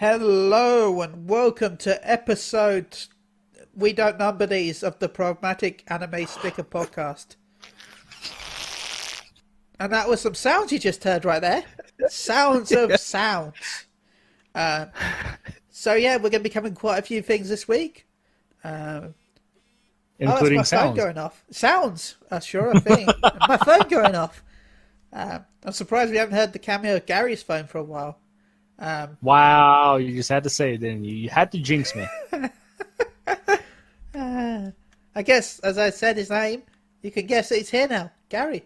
Hello and welcome to episode, we don't number these, of the Pragmatic Anime Sticker Podcast. And that was some sounds you just heard right there. Sounds of sounds. So yeah, we're going to be covering quite a few things this week. Including my sounds. phone going off. Sounds are sure a thing. My phone going off. I'm surprised we haven't heard the cameo of Garri's phone for a while. Wow, you just had to say it, didn't you? You had to jinx me. I guess, as I said his name, you can guess that he's here now. Garri,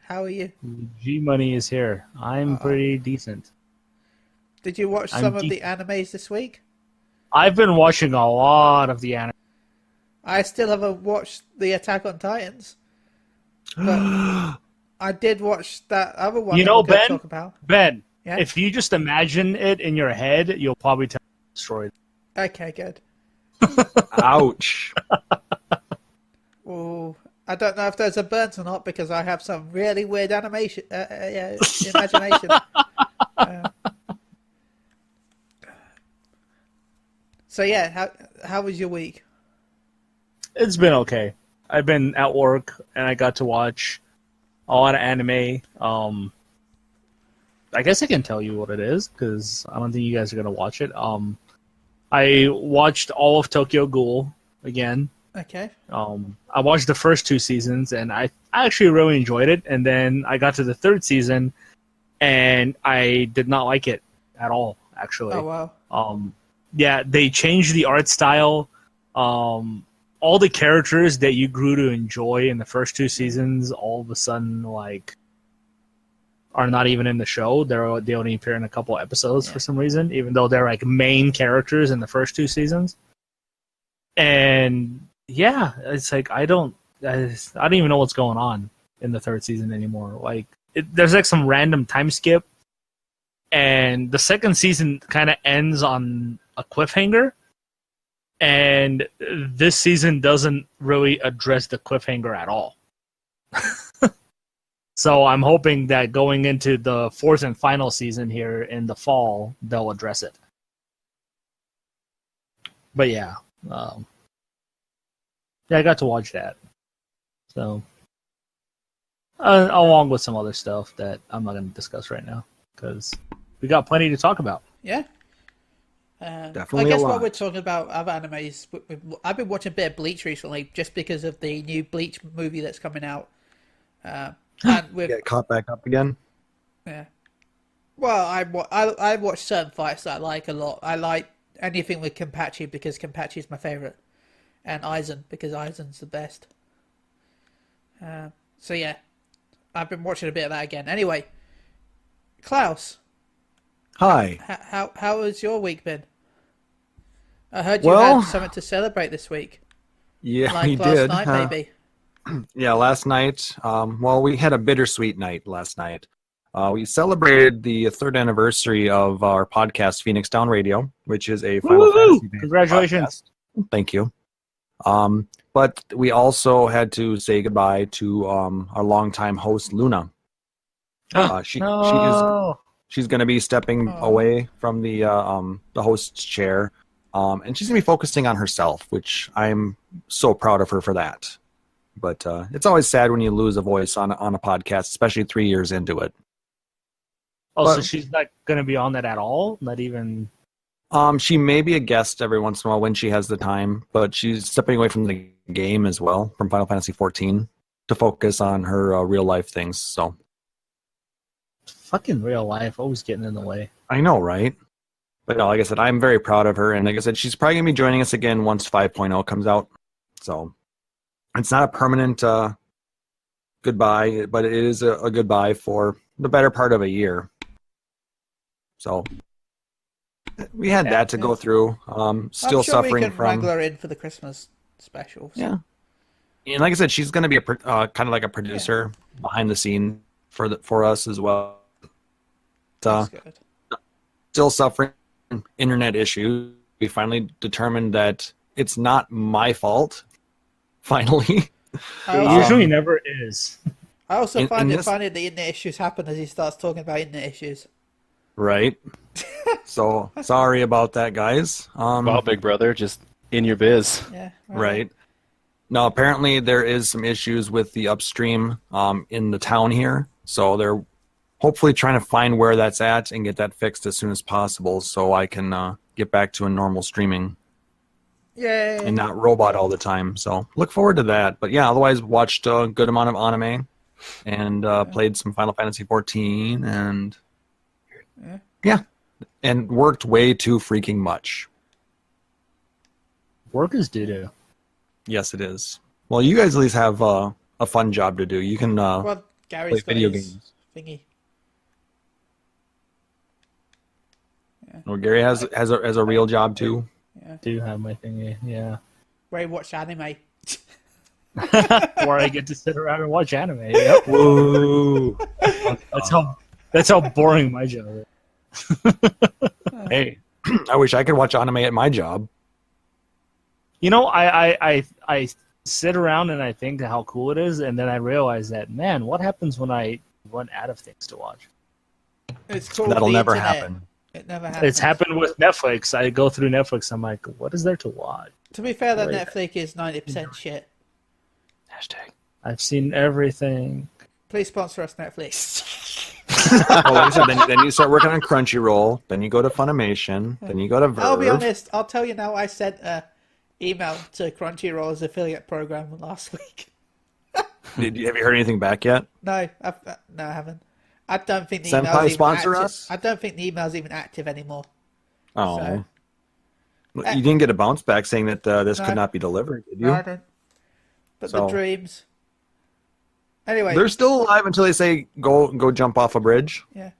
how are you? G-Money is here. I'm pretty decent. Did you watch some of the animes this week? I've been watching a lot of the anime. I still haven't watched the Attack on Titans. But I did watch that other one You know, that we're going Ben? to talk about. Ben, Yeah? if you just imagine it in your head, you'll probably tell the story. Okay, good. Ouch. Oh, I don't know if those are burnt or not because I have some really weird imagination. So yeah, how was your week? It's been okay. I've been at work, and I got to watch a lot of anime. I guess I can tell you what it is, because I don't think you guys are going to watch it. I watched all of Tokyo Ghoul again. Okay. I watched the first two seasons, and I actually really enjoyed it. And then I got to the third season, and I did not like it at all, actually. Oh, wow. Yeah, they changed the art style. All the characters that you grew to enjoy in the first two seasons, all of a sudden, like, are not even in the show. They only appear in a couple episodes for some reason, even though they're like main characters in the first two seasons. And yeah, it's like I don't even know what's going on in the third season anymore. Like there's like some random time skip, and the second season kind of ends on a cliffhanger. And this season doesn't really address the cliffhanger at all. So I'm hoping that going into the fourth and final season here in the fall, they'll address it. But yeah, I got to watch that. So, along with some other stuff that I'm not going to discuss right now, because we got plenty to talk about. Yeah. Definitely I guess a lot. while we're talking about other animes, I've been watching a bit of Bleach recently, just because of the new Bleach movie that's coming out. And with Get caught back up again. yeah, well, I watch certain fights that I like a lot. I like anything with Kenpachi because Kenpachi is my favorite, and Aizen because Aizen's the best. So yeah, I've been watching a bit of that again. Anyway, Klauss, Hi. how has your week been? I heard you had something to celebrate this week. Yeah, Like we last did. night, maybe. Yeah, last night. We had a bittersweet night last night. We celebrated the third anniversary of our podcast, Phoenix Down Radio, which is a Final Fantasy based Congratulations. podcast. Thank you. But we also had to say goodbye to our longtime host, Luna. She's going to be stepping away from the host's chair, and she's going to be focusing on herself, which I'm so proud of her for that. But it's always sad when you lose a voice on a podcast, especially 3 years into it. So she's not going to be on that at all? Not even... She may be a guest every once in a while when she has the time, but she's stepping away from the game as well, from Final Fantasy 14, to focus on her real life things. So, Fucking real life, always getting in the way. I know, right? But no, like I said, I'm very proud of her, and like I said, she's probably going to be joining us again once 5.0 comes out. So, it's not a permanent goodbye, but it is a goodbye for the better part of a year. So, we had that to go through. Still I'm sure suffering we can from. wrangle her in for the Christmas specials. Yeah, and like I said, she's going to be a kind of like a producer behind the scene for us as well. That's good. Still suffering from internet issues. We finally determined that it's not my fault. Finally, It usually never is. I also find in it this- funny that internet issues happen as he starts talking about internet issues. Right. So sorry about that, guys. Wow, Big Brother, just in your biz. Yeah. Right. Now, apparently there is some issues with the upstream in the town here. So they're hopefully trying to find where that's at and get that fixed as soon as possible so I can get back to a normal streaming Yay. and not robot all the time. So look forward to that. But yeah, otherwise watched a good amount of anime and played some Final Fantasy 14 and and worked way too freaking much. Work is doo-doo. Yes, it is. Well, you guys at least have a fun job to do. You can Well, Garry's play got video his games. thingy. Well, Gary has a real job too. Yeah. Do have my thingy, yeah. Where you watch anime. Where I get to sit around and watch anime. Yep. Woo! That's how boring my job is. Hey, I wish I could watch anime at my job. You know, I sit around and I think how cool it is, and then I realize that, man, what happens when I run out of things to watch? It's called That'll the never internet. happen. It never happens. It's happened with Netflix. I go through Netflix, I'm like, what is there to watch? To be fair, that Right. Netflix is 90% shit. Hashtag. I've seen everything. Please sponsor us, Netflix. Well, like I said, then you start working on Crunchyroll. Then you go to Funimation. Then you go to Verve. I'll be honest. I'll tell you now. I sent an email to Crunchyroll's affiliate program last week. Have you heard anything back yet? No, I haven't. I don't think the Senpai email's even sponsor active. us? I don't think the email's even active anymore. Oh, So- you didn't get a bounce back saying that this No. could not be delivered, did you? No, I don't. But the So- dreams. Anyway, They're still alive until they say go jump off a bridge. yeah.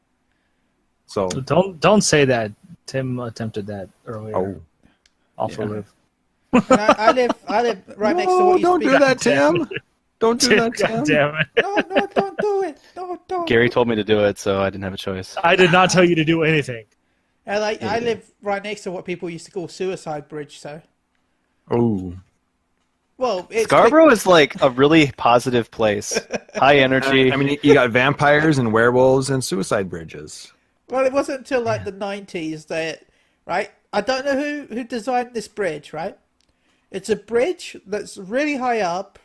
So Don't say that. Tim attempted that earlier. Off a roof. And I live right next to what you don't speak. do that, Tim. Don't do that, God Tim. damn it. No, don't do it. No, don't. Gary told me to do it, so I didn't have a choice. I did not tell you to do anything. And I live right next to what people used to call Suicide Bridge. So, Oh, well, it's Scarborough is like a really positive place. High energy. I mean, you got vampires and werewolves and suicide bridges. Well, it wasn't until like the 90s that, right? I don't know who designed this bridge, right? It's a bridge that's really high up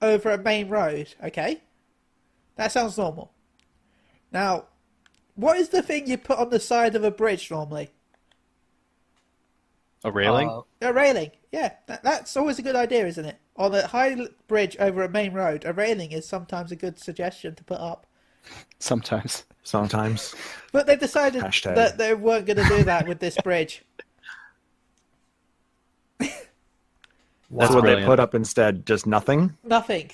over a main road, okay? That sounds normal. Now, what is the thing you put on the side of a bridge normally? A railing? A railing. Yeah, that's always a good idea, isn't it? On a high bridge over a main road, a railing is sometimes a good suggestion to put up. Sometimes. Sometimes. But they decided Hashtag. that they weren't going to do that with this bridge. That's Wow. what they Brilliant. put up instead. Just nothing. Nothing.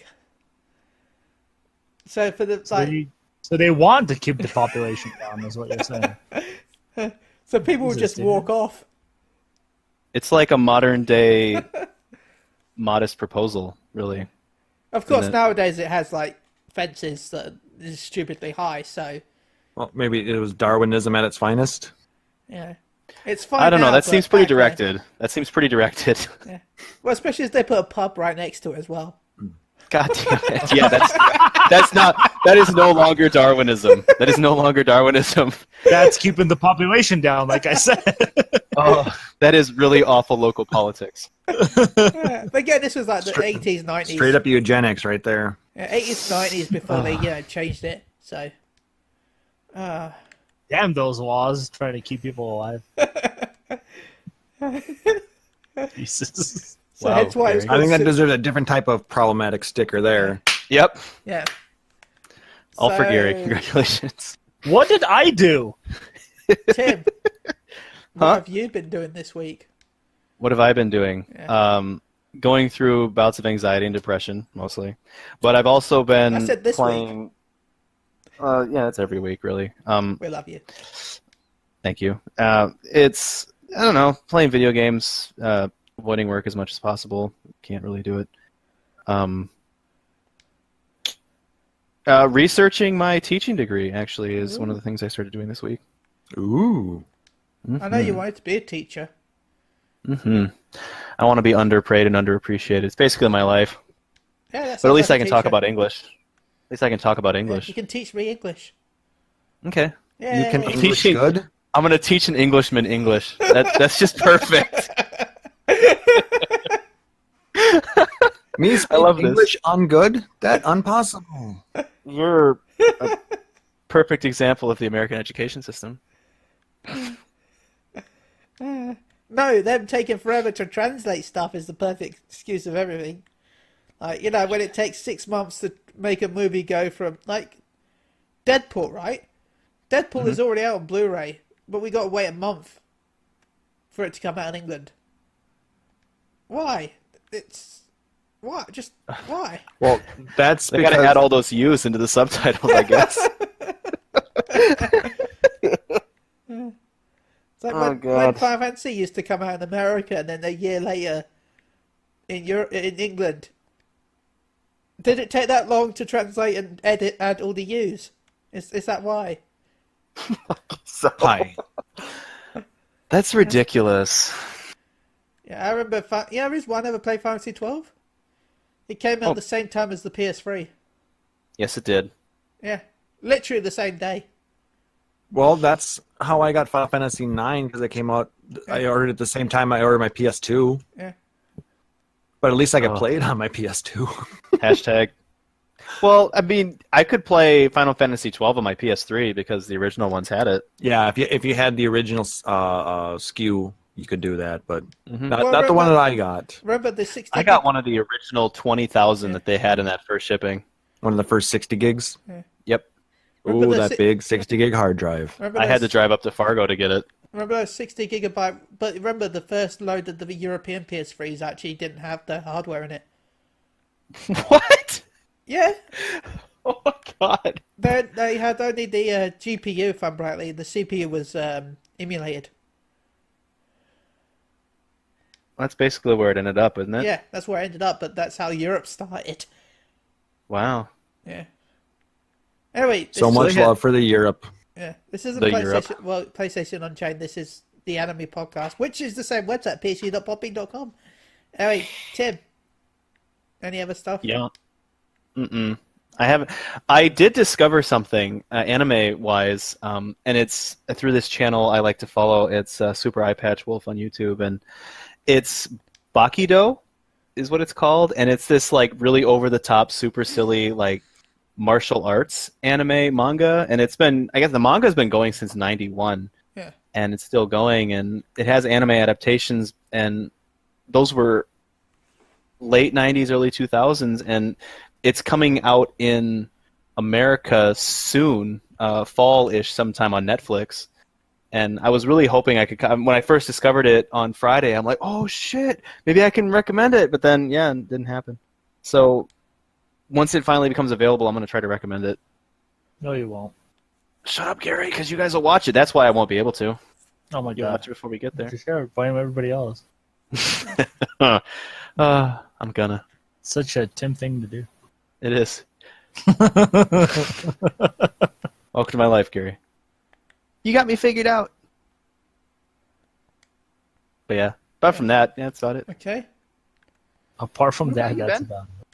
So for the like, So they want to keep the population down, is what you're saying. so people would just Jesus, walk off. It's like a modern day modest proposal, really. Of course, Isn't it? nowadays it has like fences that is stupidly high. So Well, maybe it was Darwinism at its finest. yeah, it's fine. I don't know. now, That but seems pretty back then- directed. That seems pretty directed. Yeah. Well, especially as they put a pub right next to it as well. God damn it. Yeah, that is no longer Darwinism. That is no longer Darwinism. That's keeping the population down, like I said. Oh, that is really awful local politics. Yeah. But again, this was like the 80s, 90s. Straight up eugenics right there. Yeah, 80s, 90s before they changed it. So. Damn those laws trying to keep people alive. Jesus. So Wow, that's why it was Gary. I think that called deserves a different type of problematic sticker there. Yep. yeah. All for So, Gary. Congratulations. What did I do? Tim, what Huh? have you been doing this week? What have I been doing? Yeah. Going through bouts of anxiety and depression, mostly. But I've also been I said this playing... yeah, that's every week, really. We love you. Thank you. It's, I don't know, playing video games, avoiding work as much as possible. Can't really do it. Researching my teaching degree, actually, is one of the things I started doing this week. Ooh. I know you wanted to be a teacher. I want to be underpaid and underappreciated. It's basically my life. Yeah, that's But at least I can talk about English. At least I can talk about Yeah, English. you can teach me English. Okay. Yeah. You can English Teaching- good. I'm gonna teach an Englishman English. That's just perfect. Me speak love this. English ungood? That impossible. You're a perfect example of the American education system. No, them taking forever to translate stuff is the perfect excuse of everything. Like, you know, when it takes 6 months to make a movie go from, like, Deadpool, right? Deadpool is already out on Blu-ray, but we got to wait a month for it to come out in England. Why? Why? Just why? Well, that's They because gotta add all those U's into the subtitles, I guess. It's like Oh, when God. Final Fantasy used to come out in America and then a year later in England. Did it take that long to translate and add all the U's? Is that why? Hi. That's ridiculous. Yeah, I remember. Yeah, is one ever played Final Fantasy 12? It came out Oh. at the same time as the PS3. Yes, it did. Yeah, literally the same day. Well, that's how I got Final Fantasy 9 because it came out. I ordered it at the same time I ordered my PS2. Yeah. But at least I could Oh. play it on my PS2. Hashtag. Well, I mean, I could play Final Fantasy 12 on my PS3 because the original ones had it. Yeah, if you had the original SKU, you could do that, but Mhm. not, Well, not the one remember- that I got. Remember the 60? I got one of the original 20,000 that they had in that first shipping. One of the first 60 gigs. Yep. Remember Ooh, the that si- big 60 gig hard drive. Remember I had to those- drive up to Fargo to get it. Remember those 60 gigabyte? But remember the first load of the European PS3s actually didn't have the hardware in it. What? Yeah, Oh my god. they had only the GPU, if I'm rightly. The CPU was emulated. That's basically where it ended up, isn't it? Yeah, that's where it ended up, but that's how Europe started. Wow. Yeah. Anyway, So this- much love for the Europe. Yeah, this isn't The PlayStation. Well, PlayStation Unchained. This is the Anime Podcast, which is the same website, pc.popping.com. Anyway, Tim, any other stuff? Yeah. Mm-mm. I haven't. I did discover something anime-wise, and it's through this channel I like to follow. It's Super Eye Patch Wolf on YouTube, and it's Bakido is what it's called, and it's this like really over-the-top, super silly like martial arts anime manga, and it's been, I guess the manga's been going since '91. Yeah. And it's still going, and it has anime adaptations, and those were late '90s, early 2000s, and it's coming out in America soon, fall-ish sometime on Netflix. And I was really hoping I could. When I first discovered it on Friday, I'm like, "Oh shit, maybe I can recommend it." But then, yeah, it didn't happen. So once it finally becomes available, I'm gonna try to recommend it. No, you won't. Shut up, Gary, because you guys will watch it. That's why I won't be able to. Oh my You'll god. watch it before we get there. Just gotta blame everybody else. I'm gonna. Such a Tim thing to do. It is. Welcome to my life, Gary. You got me figured out. But yeah, apart from that, yeah, that's about it. Okay. Apart from What that, about you, that's Ben? about it.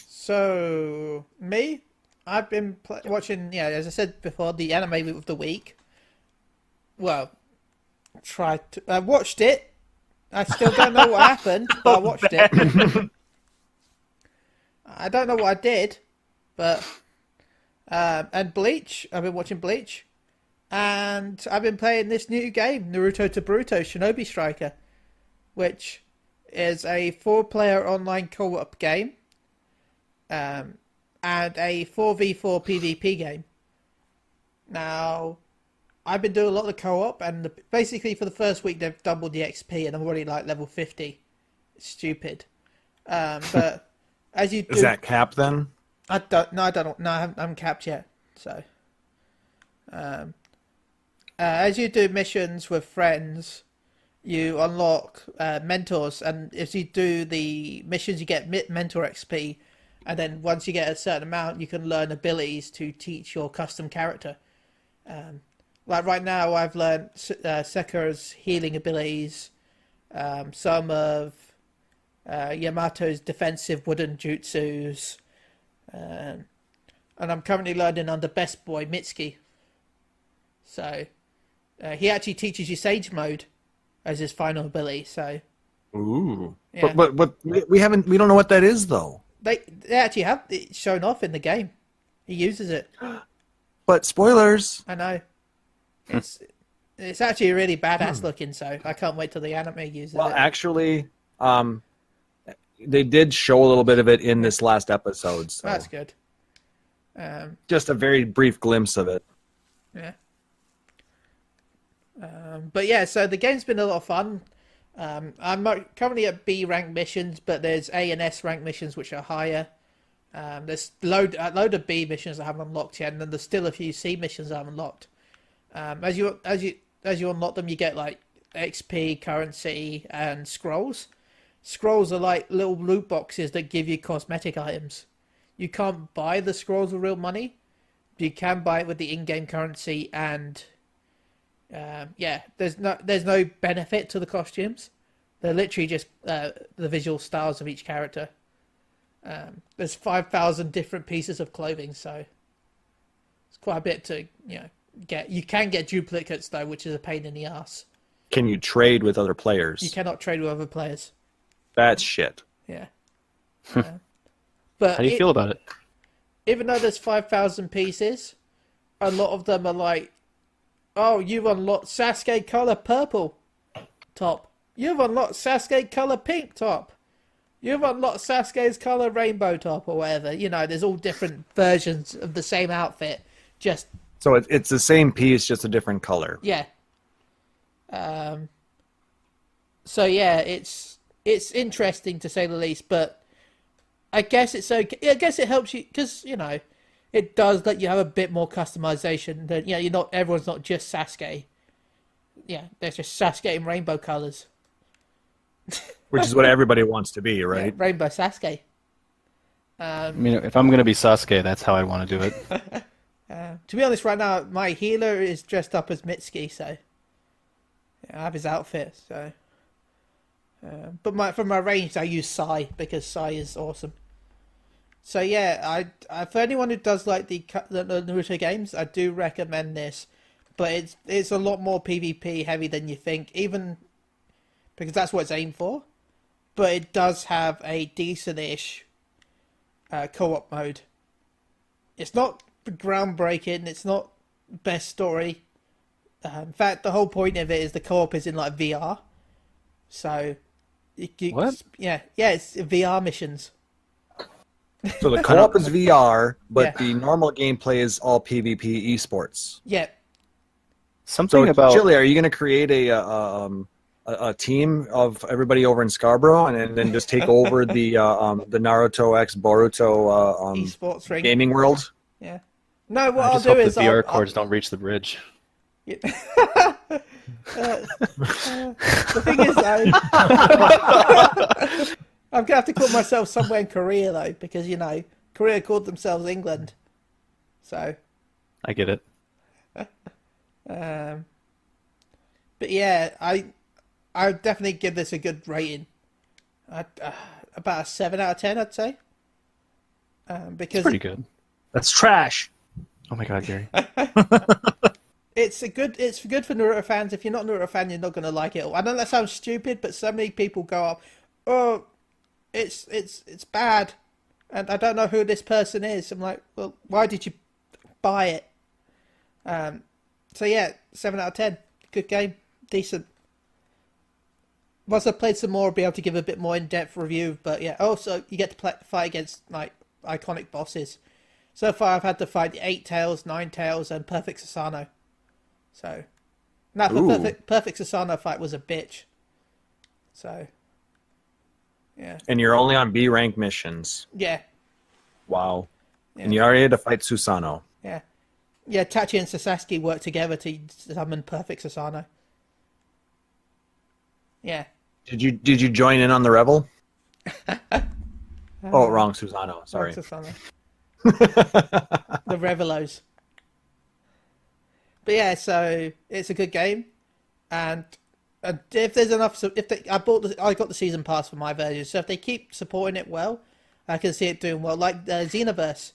So me, I've been watching. Yeah, as I said before, the anime of the week. Well, I watched it. I still don't know what happened, but I watched it. I don't know what I did, but and Bleach. I've been watching Bleach, and I've been playing this new game, Naruto to Boruto Shinobi Striker, which is a 4-player online co-op game, and a 4v4 PvP game. Now, I've been doing a lot of the co-op, and basically for the first week they've doubled the XP, and I'm already like level 50. It's stupid, but. As you do, Is that cap then? I don't know. I haven't capped yet. So, as you do missions with friends, you unlock mentors, and as you do the missions, you get mentor XP, and then once you get a certain amount, you can learn abilities to teach your custom character. Like right now, I've learned Sekira's healing abilities, some of Yamato's defensive wooden jutsus, and I'm currently learning under Best Boy Mitsuki, So he actually teaches you Sage Mode as his final ability. So Ooh. Yeah. But we don't know what that is though. they actually have it shown off in the game. He uses it. But spoilers. I know. It's actually really badass looking, so I can't wait till the anime uses Well, it. actually, they did show a little bit of it in this last episode. So That's good. just a very brief glimpse of it. Yeah. But yeah, so the game's been a lot of fun. I'm currently at B rank missions, but there's A and S rank missions which are higher. There's a load of B missions I haven't unlocked yet, and then there's still a few C missions I haven't unlocked. As you unlock them, you get like XP, currency, and scrolls. Scrolls are like little loot boxes that give you cosmetic items. You can't buy the scrolls with real money. You can buy it with the in-game currency, and there's no benefit to the costumes. They're literally just the visual styles of each character. There's 5,000 different pieces of clothing, so it's quite a bit to get. You can get duplicates though, which is a pain in the ass. Can you trade with other players? You cannot trade with other players. That's shit. Yeah. But How do you feel about it? even though there's 5,000 pieces, a lot of them are like, oh, you've unlocked Sasuke color purple top. You've unlocked Sasuke color pink top. You've unlocked Sasuke's color rainbow top or whatever. There's all different versions of the same outfit. Just So it's the same piece, just a different color. yeah. So yeah, it's interesting to say the least, but I guess it's okay. I guess it helps you because it does let you have a bit more customization. That everyone's not just Sasuke. Yeah, there's just Sasuke in rainbow colors. Which is what everybody wants to be, right? Yeah, rainbow Sasuke. I mean, if I'm going to be Sasuke, that's how I want to do it. To be honest, right now my healer is dressed up as Mitsuki, so I have his outfit. So, but for my range, I use Sai because Sai is awesome. So yeah, I for anyone who does like the Naruto games, I do recommend this. But it's a lot more PvP heavy than you think, even because that's what it's aimed for. But it does have a decent-ish co-op mode. It's not groundbreaking. It's not best story. In fact, the whole point of it is the co-op is in like VR. So, What? Yeah, it's VR missions. So the co-op is VR, but Yeah. the normal gameplay is all PvP esports. Yeah, Something So, about Chille, are you going to create a team of everybody over in Scarborough and then just take over the Naruto x Boruto esports ring. gaming world? Yeah. No, what I I'll just do hope the is VR cords don't reach the bridge. The thing is, though, I'm gonna have to call myself somewhere in Korea though, because Korea called themselves England. So, I get it. but yeah, I would definitely give this a good rating. About a 7 out of 10, I'd say. Because It's pretty good. That's trash. Oh my god, Gary. it's good for Naruto fans. If you're not a Naruto fan, you're not gonna like it. I know that sounds stupid, but so many people go up, oh, it's bad, and I don't know who this person is. I'm like, well, why did you buy it? So yeah, 7 out of 10. Good game, decent. Once I've played some more, I'll be able to give a bit more in-depth review. But yeah, also you get to fight against like iconic bosses. So far, I've had to fight 8 Tails, 9 Tails, and Perfect Susano. So, the Perfect Susano fight was a bitch. So, yeah. And you're only on B rank missions. Yeah. Wow. Yeah. And you already had to fight Susanoo. Yeah. Yeah, Tachi and Sasaki worked together to summon Perfect Susano. Yeah. Did you join in on the revel? Oh, wrong Susanoo. Sorry. Susano. The Revelos. But yeah, so it's a good game, and if there's enough, I got the season pass for my version, so if they keep supporting it well, I can see it doing well. Like Xenoverse,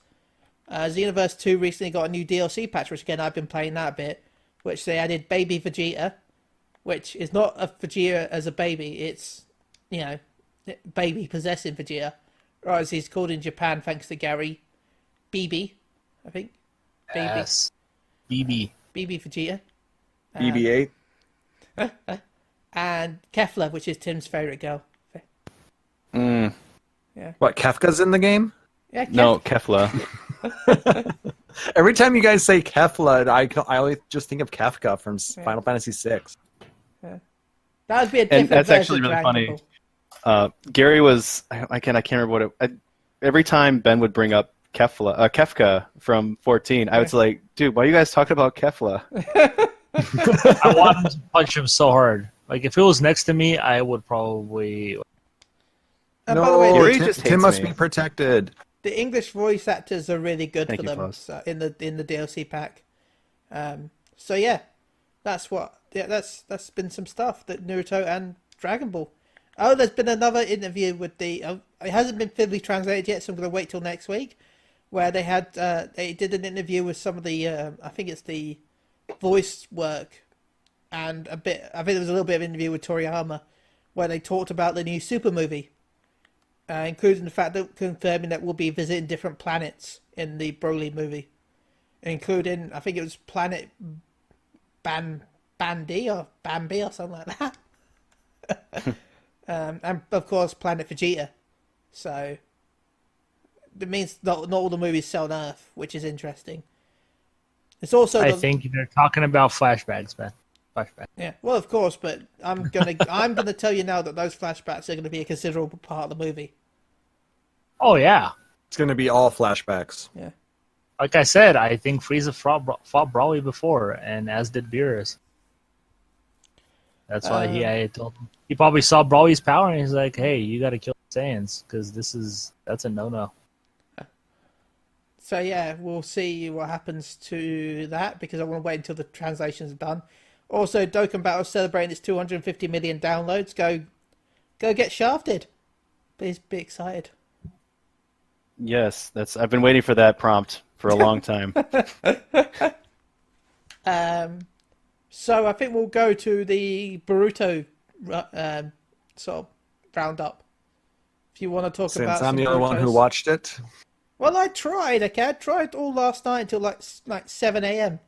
Xenoverse 2 recently got a new DLC patch, which again I've been playing that a bit. which they added Baby Vegeta, which is not a Vegeta as a baby. It's, baby possessing Vegeta, or as he's called in Japan, thanks to Garri, BB, I think. Yes. BB. BB Vegeta. BB-8. And Kefla, which is Tim's favourite girl. Mm. Yeah. What, Kefka's in the game? Yeah, No, Kefla. Every time you guys say Kefla, I always just think of Kefka from Final Fantasy VI. That would be a different And that's version actually of really Dragon funny. Ball. Gary was I can't remember what it. Every time Ben would bring up Kefka from 14, I was like, dude, why are you guys talking about Kefla? I wanted to punch him so hard. Like, if it was next to me, I would probably... And by the way, Gary just Tim hates must me. be protected. the English voice actors are really good Thank for you, them Klauss. so, in the DLC pack. So yeah, that's been some stuff that Naruto and Dragon Ball. Oh, there's been another interview with the. It hasn't been fully translated yet, so I'm going to wait till next week, where they did an interview with some of the. I think it's the voice work, and a bit. I think there was a little bit of interview with Toriyama, where they talked about the new Super movie. Including the fact that confirming that we'll be visiting different planets in the Broly movie, including I think it was Planet Bambi or something like that, and of course Planet Vegeta. So it means not all the movies set on Earth, which is interesting. It's also I think they're talking about flashbacks, man. Flashback. Yeah, well, of course, but I'm gonna tell you now that those flashbacks are going to be a considerable part of the movie. Oh, yeah. It's going to be all flashbacks. Yeah. Like I said, I think Frieza fought Broly before, and as did Beerus. That's why I told him. He probably saw Broly's power, and he's like, hey, you got to kill the Saiyans, because that's a no-no. So yeah, we'll see what happens to that, because I want to wait until the translations are done. Also, Dokkan Battle celebrating its 250 million downloads. Go get shafted. Please be excited. Yes, I've been waiting for that prompt for a long time. So I think we'll go to the Boruto sort of roundup. If you want to talk about. Since I'm the only one who watched it. Well, I tried. Okay, I tried all last night until like 7 a.m.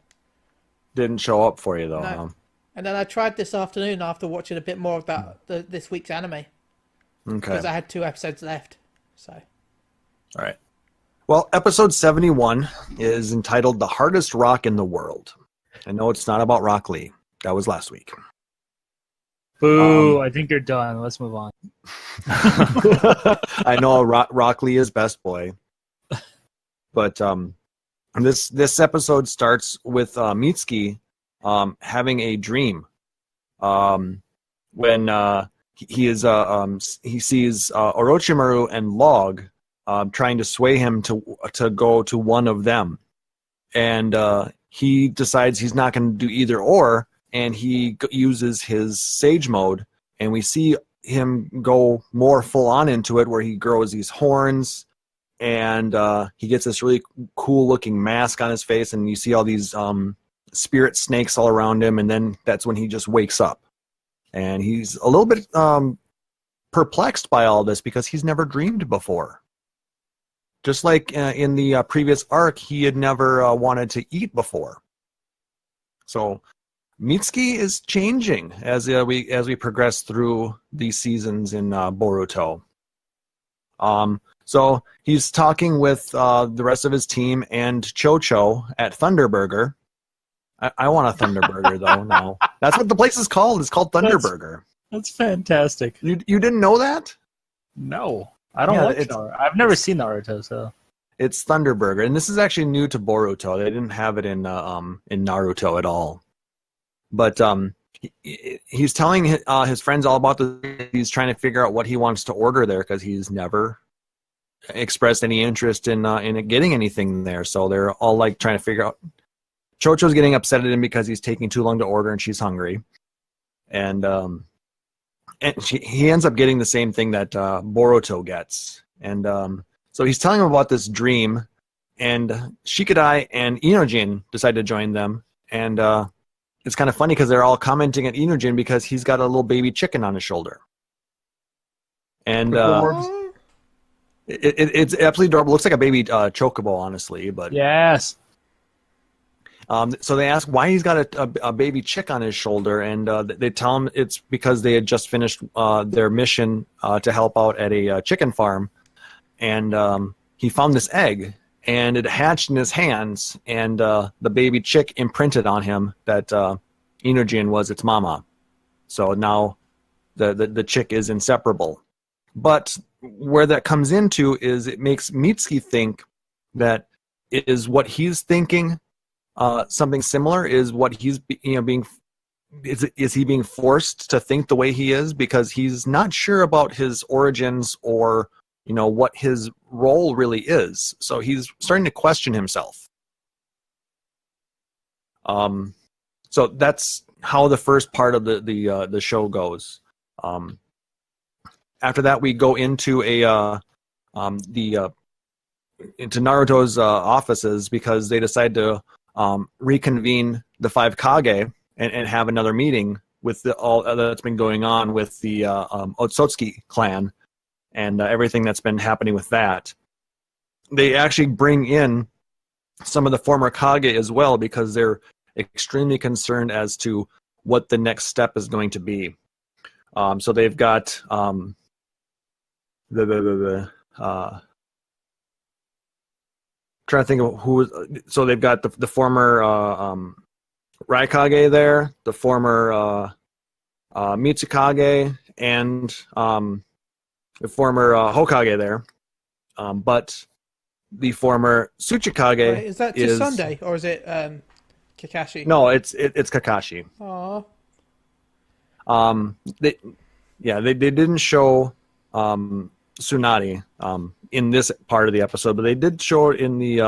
Didn't show up for you though. No. Huh? And then I tried this afternoon after watching a bit more about this week's anime. Okay. Because I had 2 episodes left. So. All right. Well, episode 71 is entitled "The Hardest Rock in the World." I know it's not about Rock Lee. That was last week. Boo! I think you're done. Let's move on. I know Rock Lee is best boy, but this episode starts with Mitsuki having a dream when he sees Orochimaru and Log trying to sway him to go to one of them, and he decides he's not going to do either or, and he uses his Sage mode, and we see him go more full on into it, where he grows these horns, and he gets this really cool looking mask on his face, and you see all these spirit snakes all around him, and then that's when he just wakes up, and he's a little bit perplexed by all this because he's never dreamed before. Just like in the previous arc, he had never wanted to eat before. So Mitsuki is changing as we progress through these seasons in Boruto. So he's talking with the rest of his team and Chocho at Thunderburger. I want a Thunderburger though now. That's what the place is called. It's called Thunderburger. That's fantastic. You didn't know that? No. I don't watch Naruto. I've never seen Naruto, so it's Thunderburger, and this is actually new to Boruto. They didn't have it in Naruto at all. But he's telling his friends all about this. He's trying to figure out what he wants to order there because he's never expressed any interest in getting anything there. So they're all like trying to figure out. Chocho's getting upset at him because he's taking too long to order, and she's hungry, and he ends up getting the same thing that Boruto gets. And so he's telling him about this dream, and Shikadai and Inojin decide to join them. And it's kind of funny because they're all commenting at Inogen because he's got a little baby chicken on his shoulder. And it's absolutely adorable. Looks like a baby chocobo, honestly. But Yes. so they ask why he's got a baby chick on his shoulder, and they tell him it's because they had just finished their mission to help out at a chicken farm, and he found this egg, and it hatched in his hands, and the baby chick imprinted on him that Inogen was its mama. So now the chick is inseparable. But where that comes into is it makes Mitsuki think that is what he's thinking something similar, is what he's being is he being forced to think the way he is because he's not sure about his origins or what his role really is, so he's starting to question himself. So that's how the first part of the show goes. After that, we go into into Naruto's offices because they decide to reconvene the 5 Kage and have another meeting with all that's been going on with the Otsutsuki clan and everything that's been happening with that. They actually bring in some of the former Kage as well because they're extremely concerned as to what the next step is going to be. So they've got trying to think of who. So they've got the former Raikage there, the former Mitsukage, and the former Hokage there. But the former Tsuchikage Wait, is that just Sunday or is it Kakashi? No, it's Kakashi. Aww. They didn't show Tsunade in this part of the episode, but they did show it in the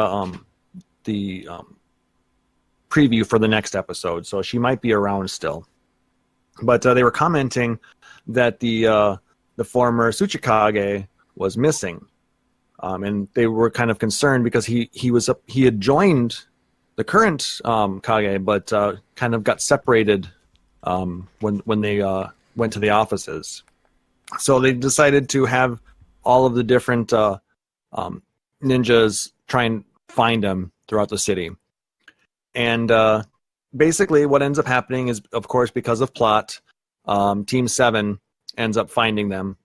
preview for the next episode, so she might be around still. But they were commenting that the former Tsuchikage was missing, and they were kind of concerned because he had joined the current Kage, but kind of got separated when they went to the offices. So they decided to have all of the different ninjas try and find him throughout the city. And basically what ends up happening is, of course, because of plot, Team 7 ends up finding him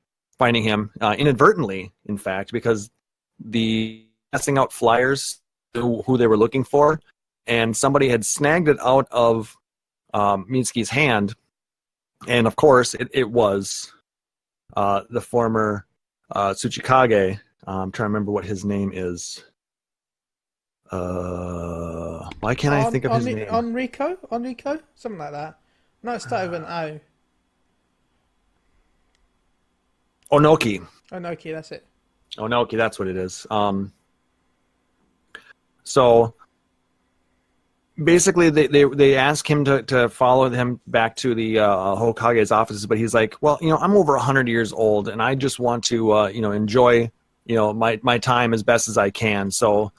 inadvertently, in fact, because the passing out flyers to who they were looking for, and somebody had snagged it out of Mitsuki's hand, and of course it was the former Tsuchikage. I'm trying to remember what his name is. Why can't I think of his name? Enrico? Something like that. No, it started with an O. Onoki, that's it. Onoki, that's what it is. So basically, they ask him to follow them back to the Hokage's offices, but he's like, well, I'm over 100 years old, and I just want to, enjoy, my time as best as I can. So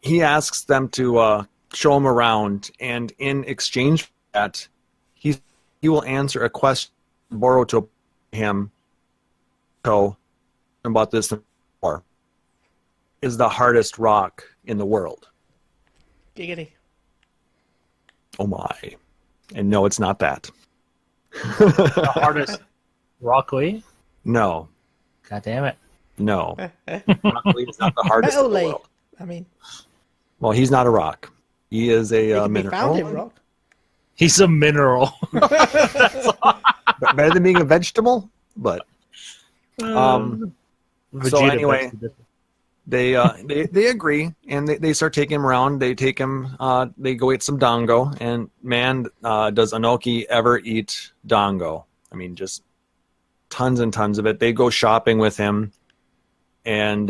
he asks them to show him around, and in exchange for that, he will answer a question Boruto him about this before. Is the hardest rock in the world. Giggity. Oh my. And no, it's not that. The hardest Rockly? No. God damn it. No. Rockly is not the hardest in the world. I mean, well, he's not a rock. He is a can be mineral. found in rock. He's a mineral. Better than being a vegetable, but so Vegeta anyway, vegetable. they agree, and they start taking him around. They take him. They go eat some dango, and man, does Onoki ever eat dango? I mean, just tons and tons of it. They go shopping with him, and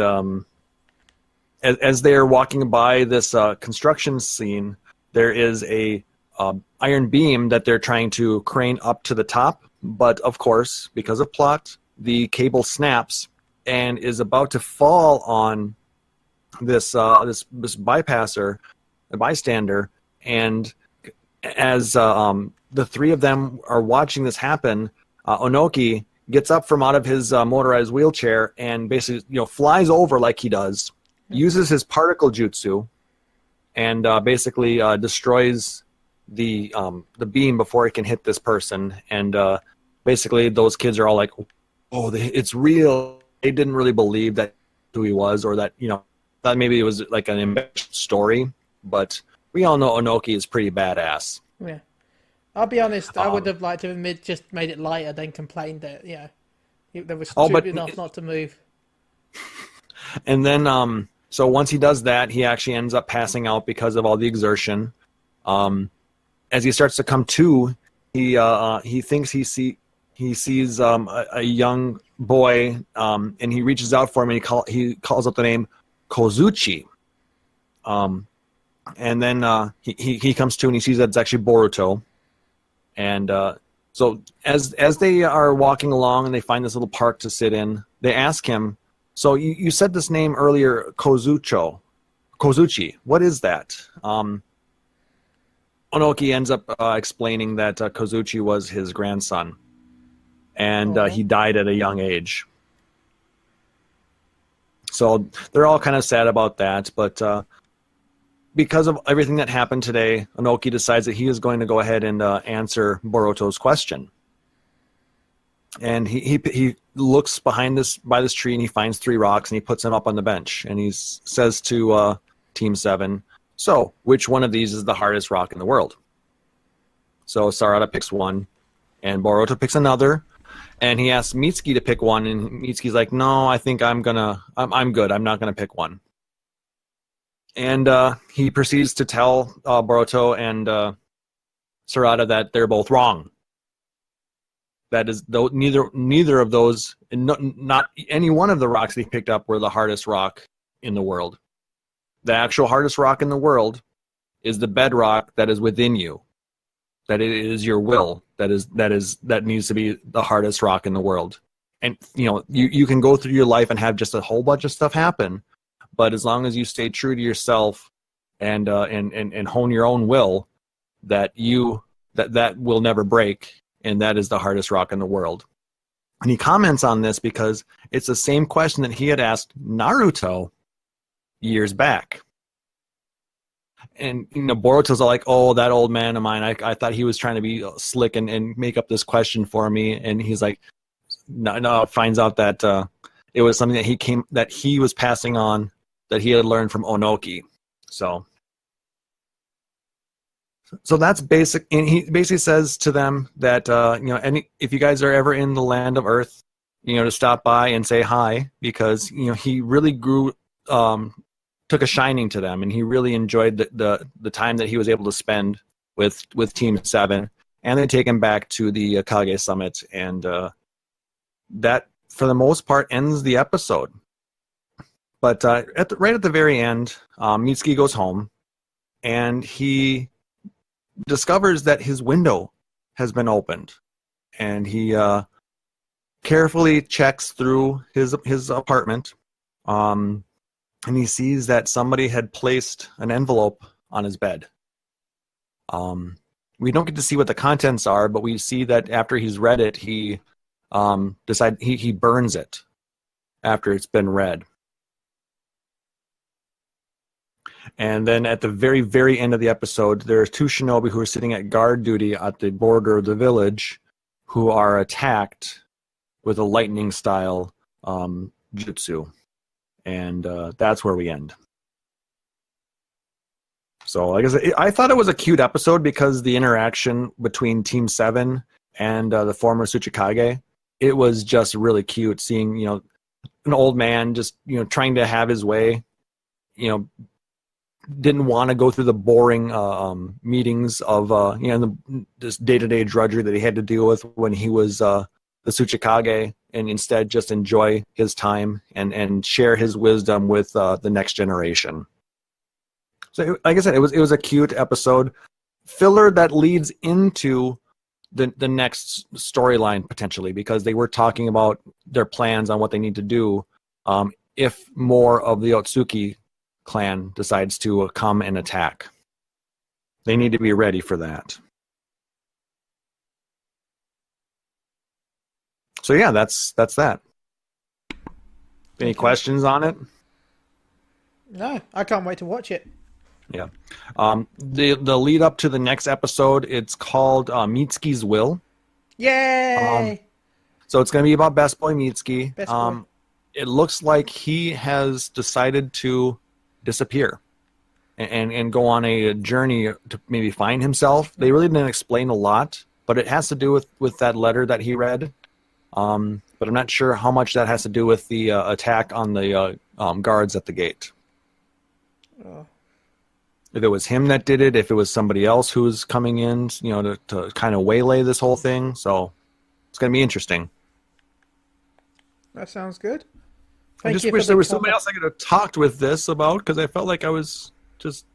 as they're walking by this construction scene, there is a iron beam that they're trying to crane up to the top, but of course, because of plot, the cable snaps and is about to fall on this bystander, and as the three of them are watching this happen, Onoki gets up from out of his motorized wheelchair and basically, flies over like he does, uses his particle jutsu, and basically destroys the beam before it can hit this person. And basically, those kids are all like, "Oh, it's real." They didn't really believe that who he was, or that thought maybe it was like an invented story. But we all know Onoki is pretty badass. Yeah. I'll be honest, I would have liked to have just made it lighter, then complained that, they were stupid enough not to move. And then, so once he does that, he actually ends up passing out because of all the exertion. As he starts to come to, he thinks he sees a young boy, and he reaches out for him, and he calls out the name Kozuchi. And then he comes to, and he sees that it's actually Boruto. And so as they are walking along and they find this little park to sit in, they ask him, "So you said this name earlier, Kozuchi. What is that?" Onoki ends up explaining that Kozuchi was his grandson, and he died at a young age. So they're all kind of sad about that, but because of everything that happened today, Onoki decides that he is going to go ahead and answer Boruto's question. And he looks by this tree, and he finds 3 rocks, and he puts them up on the bench, and he says to Team 7, "So, which one of these is the hardest rock in the world?" So Sarada picks one, and Boruto picks another, and he asks Mitsuki to pick one, and Mitsuki's like, "No, I think I'm good. I'm not gonna pick one." And he proceeds to tell Boruto and Sarada that they're both wrong. That is, though neither of those, not any one of the rocks that he picked up were the hardest rock in the world. The actual hardest rock in the world is the bedrock that is within you. That it is your will that needs to be the hardest rock in the world. And you can go through your life and have just a whole bunch of stuff happen, but as long as you stay true to yourself and hone your own will, that will never break, and that is the hardest rock in the world. And he comments on this because it's the same question that he had asked Naruto years back. And Boruto's all like, "Oh, that old man of mine, I thought he was trying to be slick and make up this question for me." And he's like, no, finds out that it was something that he was passing on, that he had learned from Onoki. So that's basic. And he basically says to them that if you guys are ever in the land of Earth, to stop by and say hi, because he really took a shining to them, and he really enjoyed the time that he was able to spend with Team 7, and they take him back to the Kage Summit, and that for the most part ends the episode. But right at the very end, Mitsuki goes home, and he discovers that his window has been opened, and he carefully checks through his apartment, and he sees that somebody had placed an envelope on his bed. We don't get to see what the contents are, but we see that after he's read it, he he burns it after it's been read. And then at the very, very end of the episode, there's 2 shinobi who are sitting at guard duty at the border of the village, who are attacked with a lightning-style jutsu. And that's where we end. So, like I said, I thought it was a cute episode because the interaction between Team 7 and the former Tsuchikage, it was just really cute seeing, an old man just, trying to have his way, didn't want to go through the boring meetings of, this day-to-day drudgery that he had to deal with when he was the Tsuchikage, and instead just enjoy his time and share his wisdom with the next generation. So, like I said, it was a cute episode. Filler that leads into the next storyline, potentially, because they were talking about their plans on what they need to do if more of the Otsuki clan decides to come and attack. They need to be ready for that. So yeah, that's that. Any questions on it? No, I can't wait to watch it. Yeah. The lead up to the next episode, it's called Mitsuki's Will. Yay! So it's going to be about Best Boy Mitsuki. Best Boy. It looks like he has decided to disappear and go on a journey to maybe find himself. They really didn't explain a lot, but it has to do with that letter that he read. But I'm not sure how much that has to do with the attack on the guards at the gate. Oh. If it was him that did it, if it was somebody else who was coming in, to kind of waylay this whole thing. So it's going to be interesting. That sounds good. I just wish there was somebody else I could have talked with this about, because I felt like I was just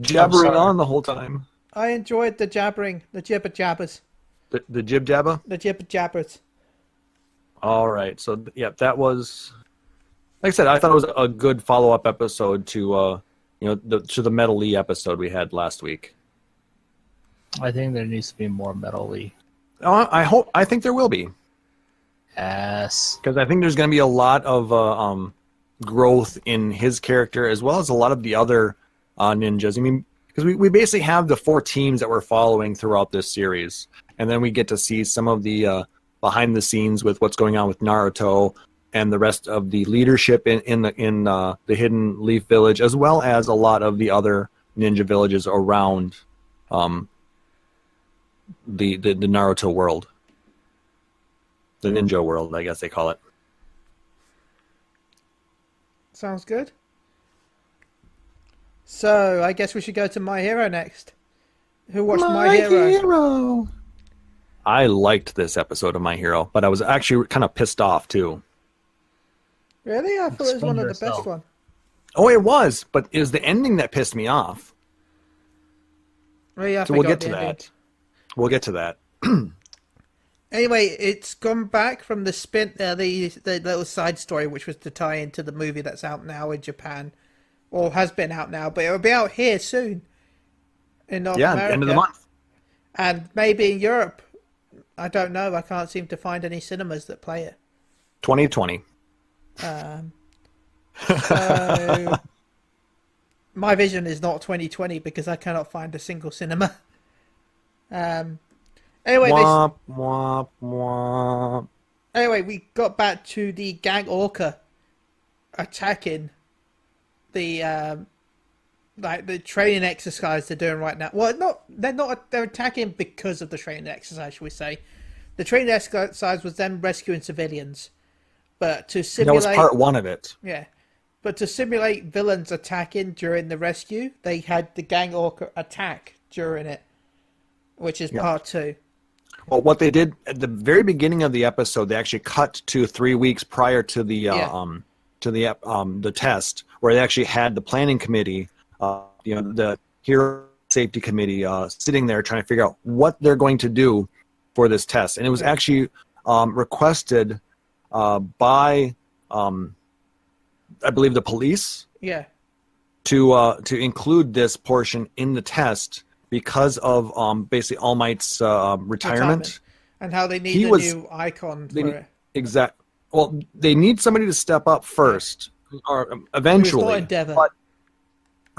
jabbering on the whole time. I enjoyed the jabbering, the jibber jabbers. The jib jabber? The jibber jabbers. All right. So, yeah, that was, like I said, I thought it was a good follow-up episode to, to the Metal Lee episode we had last week. I think there needs to be more Metal Lee. I think there will be. Yes. Because I think there's going to be a lot of growth in his character, as well as a lot of the other ninjas. I mean, because we basically have the 4 teams that we're following throughout this series. And then we get to see some of the behind the scenes with what's going on with Naruto and the rest of the leadership in the Hidden Leaf Village, as well as a lot of the other ninja villages around the Naruto world. The ninja world, I guess they call it. Sounds good. So, I guess we should go to My Hero next. Who watched My Hero? I liked this episode of My Hero, but I was actually kind of pissed off, too. Really? I thought it was one of the best ones. Oh, it was, but it was the ending that pissed me off. Oh, yeah, so we'll get to that. We'll get to that. Anyway, it's gone back from the little side story, which was to tie into the movie that's out now in Japan, or has been out now, but it'll be out here soon in North America. End of the month, and maybe in Europe. I don't know. I can't seem to find any cinemas that play it. 2020. So my vision is not 2020 because I cannot find a single cinema. Anyway, womp, womp, womp. Anyway, we got back to the gang Orca attacking the the training exercise they're doing right now. Well, they're attacking because of the training exercise, should we say. The training exercise was them rescuing civilians. But to simulate... That was part 1 of it. Yeah. But to simulate villains attacking during the rescue, they had the gang Orca attack during it, which is part 2. Well, what they did at the very beginning of the episode, they actually cut to 3 weeks prior to the test, where they actually had the planning committee, the hero safety committee, sitting there trying to figure out what they're going to do for this test, and it was actually requested by, I believe, the police. Yeah. To include this portion in the test. Because of basically All Might's retirement. And how they need a new icon for it. Exactly. Well, they need somebody to step up first, or eventually. Endeavor. But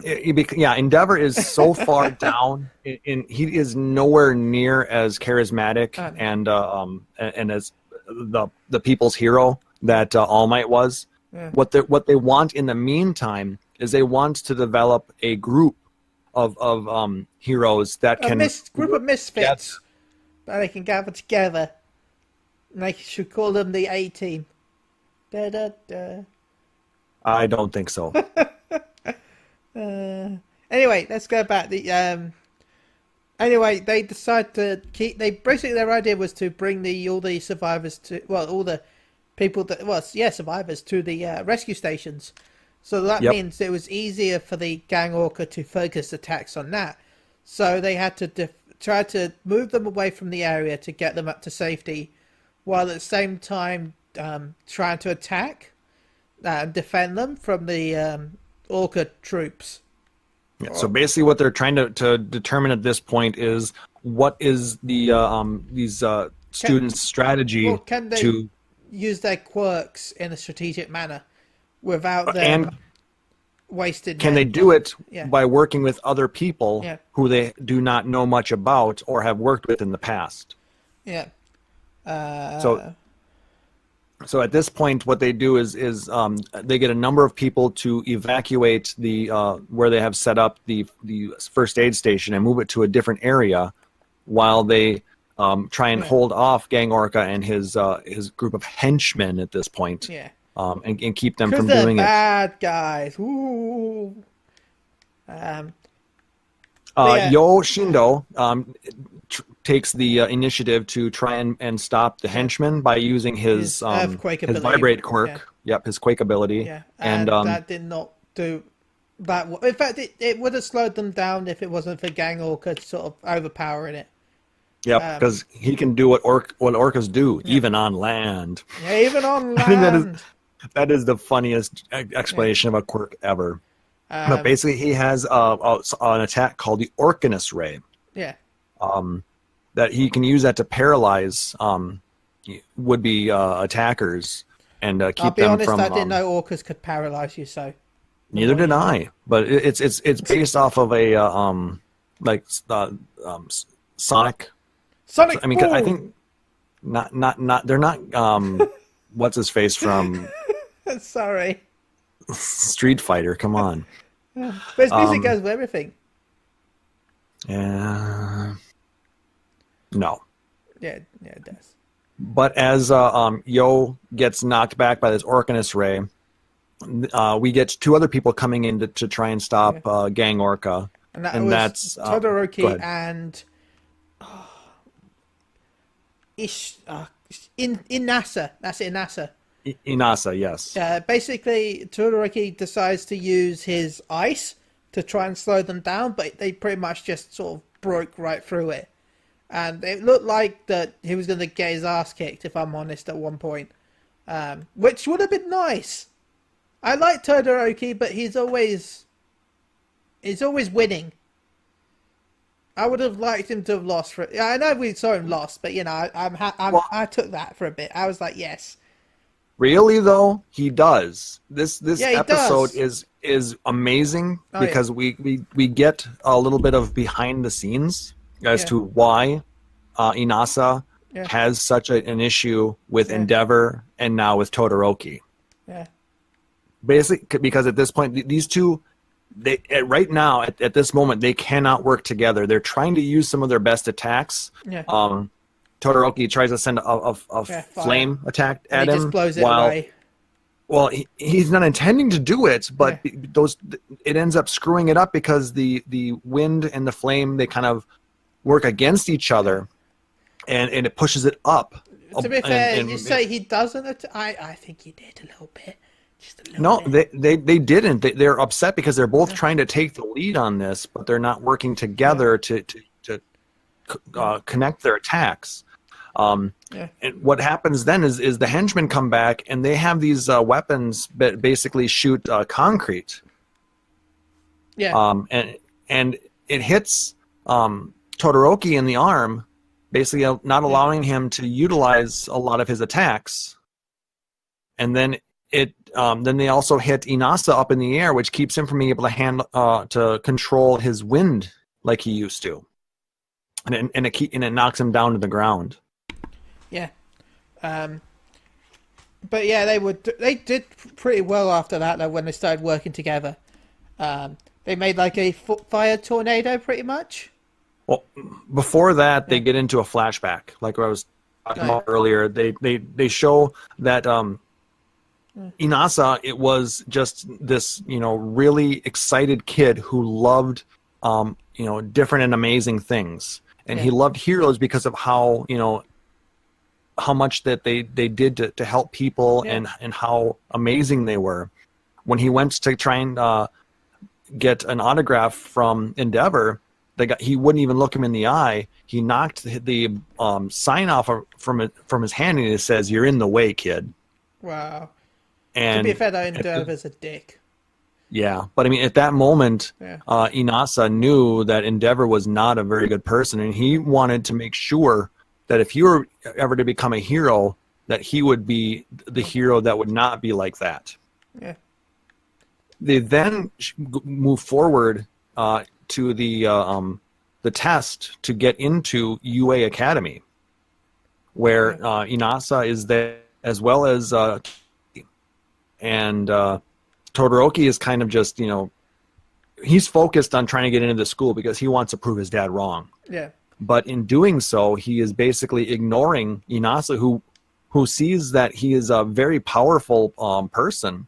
Endeavor is so far down. He is nowhere near as charismatic and as the people's hero that All Might was. Yeah. What they want in the meantime is they want to develop a group of heroes that can group of misfits that they can gather together, and they should call them the A-Team. Da, da, da. I don't think so. Anyway, let's go back. Anyway, they decide to keep. Their idea was to bring all the survivors all the people survivors to the rescue stations. So that means it was easier for the gang Orca to focus attacks on that. So they had to try to move them away from the area to get them up to safety, while at the same time trying to attack and defend them from the Orca troops. Yeah, so basically, what they're trying to determine at this point is what is the these students' strategy can they to use their quirks in a strategic manner without them and wasting? can they do it by working with other people who they do not know much about or have worked with in the past? Yeah. So at this point, what they do is they get a number of people to evacuate the where they have set up the first aid station and move it to a different area, while they try and hold off Gang Orca and his group of henchmen at this point. Yeah. And keep them from they're doing bad guys. Ooh. Yo Shindo takes the initiative to try and stop the henchman by using his earthquake his ability. vibrate quirk. Yep, his quake ability. Yeah, and that did not do that. In fact, it would have slowed them down if it wasn't for Gang Orca sort of overpowering it. Yep, because he can do what orcas do, even on land. Yeah, even on land. I think that is the funniest explanation of a quirk ever. But basically, he has an attack called the Orcanus Ray. Yeah. That he can use that to paralyze would-be attackers and keep them from. I didn't know orcas could paralyze you. So. Neither did I. But it's based off of a Sonic. Sonic. I mean, I think not. They're not. What's his face from? Sorry. Street Fighter. Come on. But his music goes with everything. Yeah. No. Yeah, it does. But as Yo gets knocked back by this Orcanus Ray, we get two other people coming in to try and stop Gang Orca. And that's Todoroki and Inasa. That's Inasa. Inasa, yes. Basically, Todoroki decides to use his ice to try and slow them down, but they pretty much just sort of broke right through it. And it looked like that he was going to get his ass kicked, if I'm honest, at one point. Which would have been nice. I like Todoroki, but he's always winning. I would have liked him to have lost. I know we saw him lost, but I took that for a bit. I was like, yes. Really though, he does. This episode does. is amazing because we get a little bit of behind the scenes as to why Inasa has such an issue with Endeavor and now with Todoroki. Yeah. Basically, because at this point, these two, right now at this moment, they cannot work together. They're trying to use some of their best attacks. Yeah. Todoroki tries to send a flame attack at him. Just blows it away. Well, he's not intending to do it, but it ends up screwing it up because the wind and the flame, they kind of work against each other, and it pushes it up. To be fair, you say he doesn't. I think he did a little bit. Just a little No, bit. they didn't. They're upset because they're both trying to take the lead on this, but they're not working together to connect their attacks. And what happens then is the henchmen come back and they have these weapons that basically shoot concrete. Yeah. And it hits Todoroki in the arm, basically not allowing him to utilize a lot of his attacks. And then then they also hit Inasa up in the air, which keeps him from being able to control his wind like he used to. And it knocks him down to the ground. Yeah. But yeah, they did pretty well after that, though, when they started working together. They made like a fire tornado, pretty much. Well, before that, they get into a flashback, like what I was talking about earlier. They show that Inasa, it was just this, really excited kid who loved, different and amazing things, and he loved heroes because of how, how much that they did to help people and how amazing they were. When he went to try and get an autograph from Endeavor, he wouldn't even look him in the eye. He knocked the sign off from his hand, and it says, "You're in the way, kid." Wow. And to be fair, though, Endeavor's a dick. Yeah, but I mean, at that moment, Yeah. Inasa knew that Endeavor was not a very good person, and he wanted to make sure that if he were ever to become a hero, that he would be the hero that would not be like that. Yeah. They then move forward to the test to get into UA Academy, where Inasa is there as well as and Todoroki is kind of just, he's focused on trying to get into the school because he wants to prove his dad wrong. Yeah. But in doing so, he is basically ignoring Inasa, who sees that he is a very powerful person,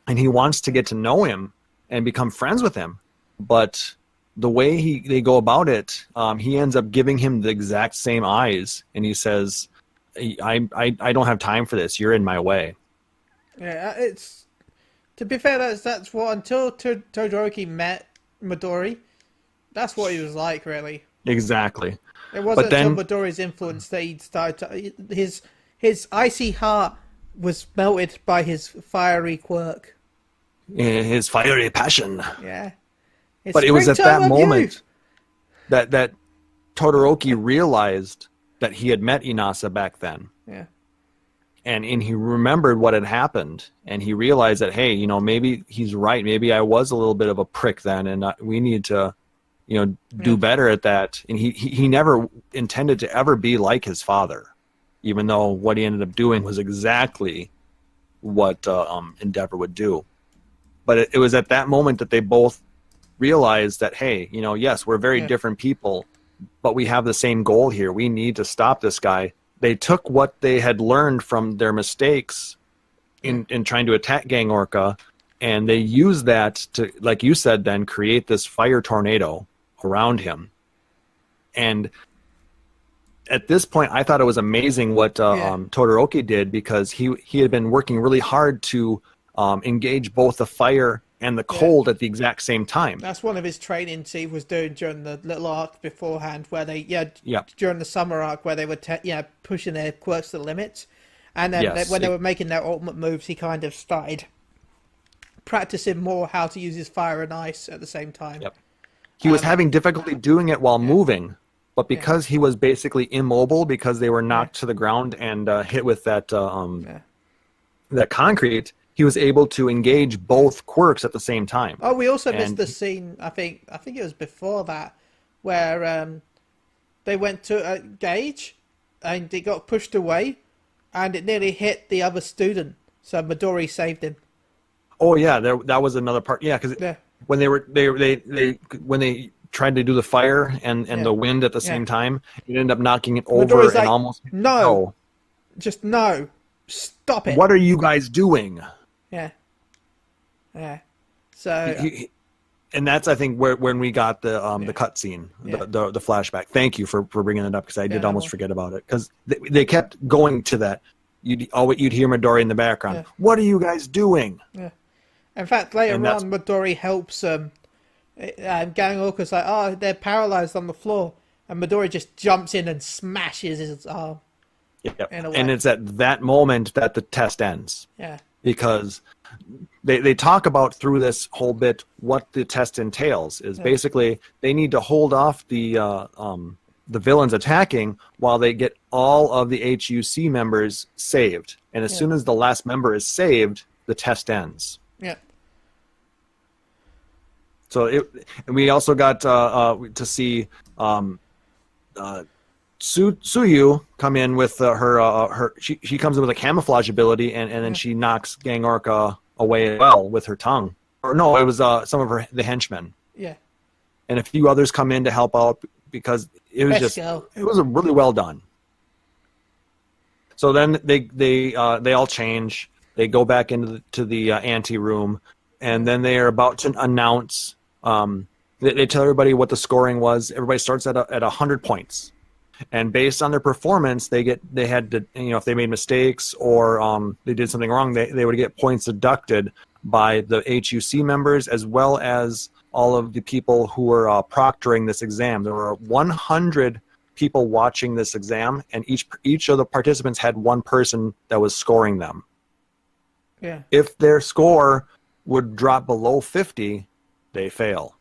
and he wants to get to know him and become friends with him. But the way they go about it, he ends up giving him the exact same eyes, and he says, I don't have time for this. You're in my way. Yeah, it's... To be fair, that's what, until Todoroki met Midori, that's what he was like, really. Exactly. It wasn't until Midori's influence that he started to... His icy heart was melted by his fiery quirk. His fiery passion. Yeah. But it was at that moment that Todoroki realized that he had met Inasa back then. Yeah. And he remembered what had happened, and he realized that, hey, maybe he's right. Maybe I was a little bit of a prick then, and we need to, do better at that. And he never intended to ever be like his father, even though what he ended up doing was exactly what Endeavor would do. But it was at that moment that they both realized that, hey, yes, we're very different people, but we have the same goal here. We need to stop this guy. They took what they had learned from their mistakes in trying to attack Gang Orca, and they used that to, like you said, then create this fire tornado around him. And at this point, I thought it was amazing what Todoroki did, because he had been working really hard to engage both the fire and the cold at the exact same time. That's one of his trainings he was doing during the little arc beforehand, where they, during the summer arc, where they were, pushing their quirks to the limits. And then when they were making their ultimate moves, he kind of started practicing more how to use his fire and ice at the same time. Yep. He was having difficulty doing it while moving, but because he was basically immobile, because they were knocked to the ground and hit with that that concrete, he was able to engage both quirks at the same time. Oh, we also missed the scene, I think it was before that, where they went to a gauge and it got pushed away and it nearly hit the other student. So Midori saved him. Oh yeah, that was another part. Yeah, because when they tried to do the fire and the wind at the same time, it ended up knocking it over Midori's and like, almost no. Just no. Stop it. What are you guys doing? Yeah. So, and that's, I think, when we got the cutscene, the flashback. Thank you for bringing it up, because I did almost forget about it, because they kept going to that. You'd hear Midori in the background. What are you guys doing? Yeah. In fact, later on, Midori helps Gang Orca's like, oh, they're paralyzed on the floor, and Midori just jumps in and smashes his arm. Yep. And it's at that moment that the test ends. Yeah. Because they talk about through this whole bit what the test entails is basically they need to hold off the villains attacking while they get all of the HUC members saved. And as soon as the last member is saved, the test ends. Yeah. So we also got to see Suyu come in with her she comes in with a camouflage ability, and then she knocks Gang Orca away as well with her tongue. Or no, it was some of the henchmen. Yeah. And a few others come in to help out, because it was it was really well done. So then they all change. They go back into the ante room, and then they are about to announce. They tell everybody what the scoring was. Everybody starts at 100 points. And based on their performance, they had to, if they made mistakes or they did something wrong, they would get points deducted by the HUC members, as well as all of the people who were proctoring this exam. There were 100 people watching this exam, and each of the participants had one person that was scoring them. Yeah. If their score would drop below 50, they fail.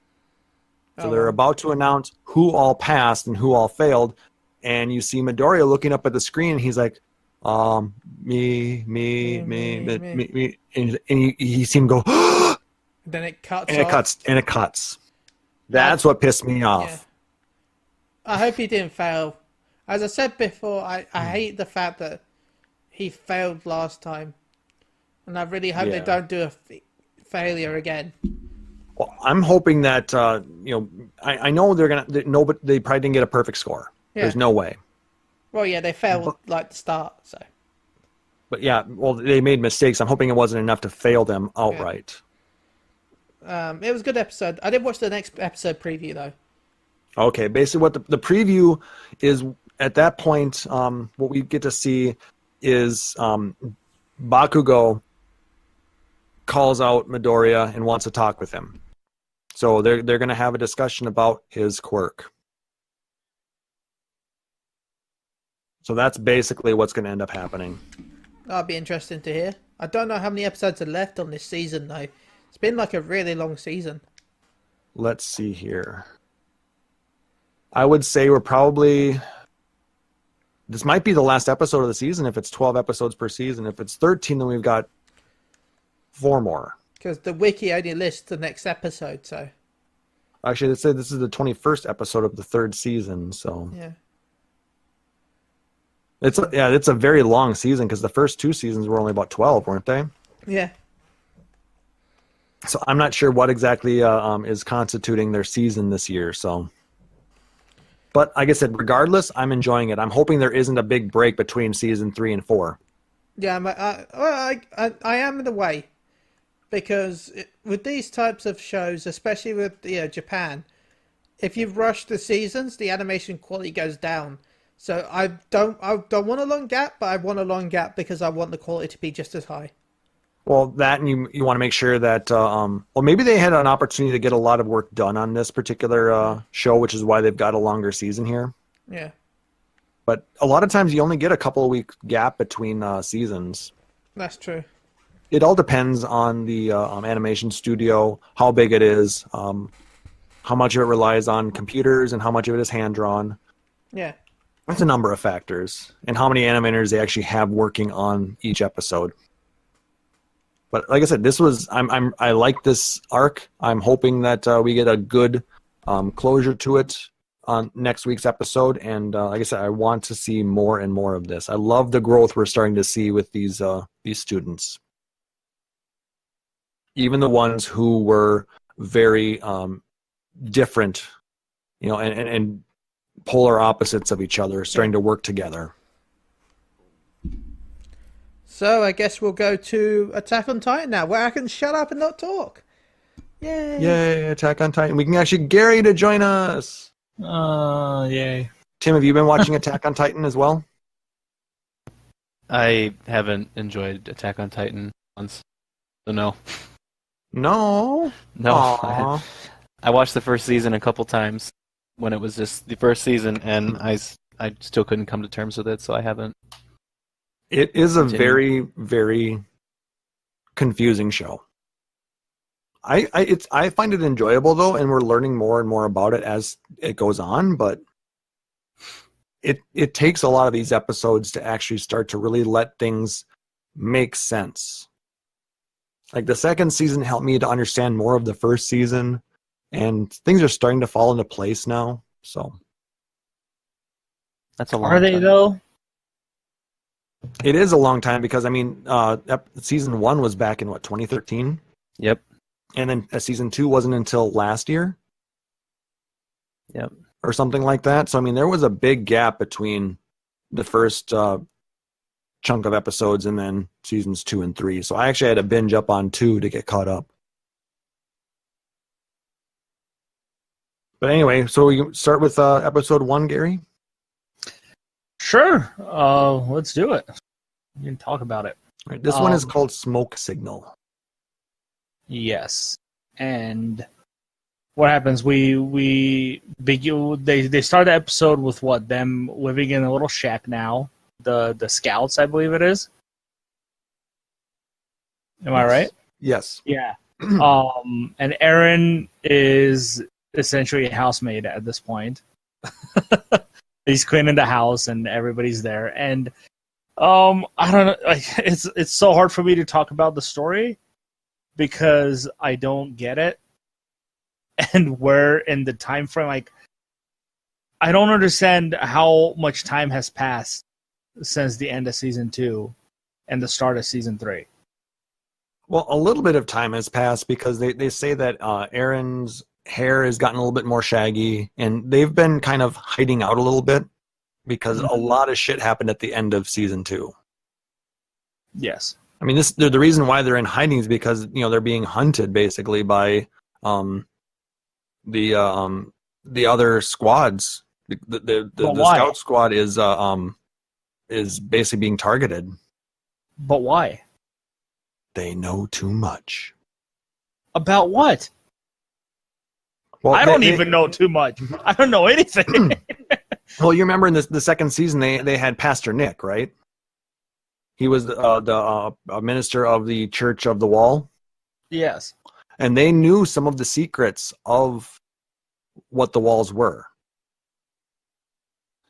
So Oh, they're wow. about to announce who all passed and who all failed, and you see Midoriya looking up at the screen, and he's like, me, and he seemed to go, Then it cuts and off. it cuts. That's what pissed me off. Yeah. I hope he didn't fail. As I said before, I hate the fact that he failed last time. And I really hope they don't do a failure again. Well, I'm hoping that, I know they're going to, but they probably didn't get a perfect score. Yeah. There's no way. Well, yeah, they failed like the start, so. But yeah, well, they made mistakes. I'm hoping it wasn't enough to fail them outright. It was a good episode. I didn't watch the next episode preview, though. Okay, basically what the preview is, at that point, what we get to see is Bakugo calls out Midoriya and wants to talk with him. So they're going to have a discussion about his quirk. So that's basically what's going to end up happening. That'll be interesting to hear. I don't know how many episodes are left on this season, though. It's been like a really long season. Let's see here. I would say we're probably... This might be the last episode of the season if it's 12 episodes per season. If it's 13, then we've got 4 more. Because the wiki only lists the next episode, so... Actually, let's say this is the 21st episode of the 3rd season, so... Yeah. It's a very long season because the first 2 seasons were only about 12, weren't they? Yeah. So I'm not sure what exactly is constituting their season this year. So, but like I said, regardless, I'm enjoying it. I'm hoping there isn't a big break between season 3 and 4. Yeah, I am in a way, because with these types of shows, especially with Japan, if you rush the seasons, the animation quality goes down. So I don't want a long gap, but I want a long gap because I want the quality to be just as high. Well, that, and you want to make sure that maybe they had an opportunity to get a lot of work done on this particular show, which is why they've got a longer season here. Yeah. But a lot of times you only get a couple of week gap between seasons. That's true. It all depends on the animation studio, how big it is, how much of it relies on computers, and how much of it is hand-drawn. Yeah. That's a number of factors, and how many animators they actually have working on each episode. But like I said, I like this arc. I'm hoping that we get a good closure to it on next week's episode. And like I said, I want to see more and more of this. I love the growth we're starting to see with these students, even the ones who were very different, and polar opposites of each other, starting to work together. So I guess we'll go to Attack on Titan now, where I can shut up and not talk. Yay! Yay, Attack on Titan. We can actually get Garri to join us. Yay. Tim, have you been watching Attack on Titan as well? I haven't enjoyed Attack on Titan once, so no. No? No. I watched the first season a couple times when it was just the first season, and I still couldn't come to terms with it, so I haven't. It is a very, very confusing show. I find it enjoyable though, and we're learning more and more about it as it goes on. But it takes a lot of these episodes to actually start to really let things make sense. Like the second season helped me to understand more of the first season, and things are starting to fall into place now. So that's a long Are they time. though? It is a long time because season 1 was back in 2013. Yep. And then season 2 wasn't until last year. Yep. Or something like that. So there was a big gap between the first chunk of episodes and then seasons 2 and 3. So I actually had to binge up on 2 to get caught up. But anyway, so we start with episode 1, Garri? Sure. Let's do it. You can talk about it. Right, this one is called Smoke Signal. Yes. And what happens? They start the episode with what? Them living in a little shack now. The scouts, I believe it is. Am I right? Yes. Yeah. And Eren is essentially a housemaid at this point. He's cleaning the house and everybody's there. And I don't know, like, it's so hard for me to talk about the story because I don't get it. And where in the time frame, like, I don't understand how much time has passed since the end of season 2 and the start of season 3. Well, a little bit of time has passed because they say that Eren's hair has gotten a little bit more shaggy, and they've been kind of hiding out a little bit because a lot of shit happened at the end of season 2. Yes. I mean, the reason why they're in hiding is because they're being hunted basically by the other squads. The scout squad is basically being targeted. But why? They know too much. About what? Well, I don't even know too much. I don't know anything. Well, you remember in the second season they had Pastor Nick, right? He was the minister of the Church of the Wall. Yes. And they knew some of the secrets of what the walls were.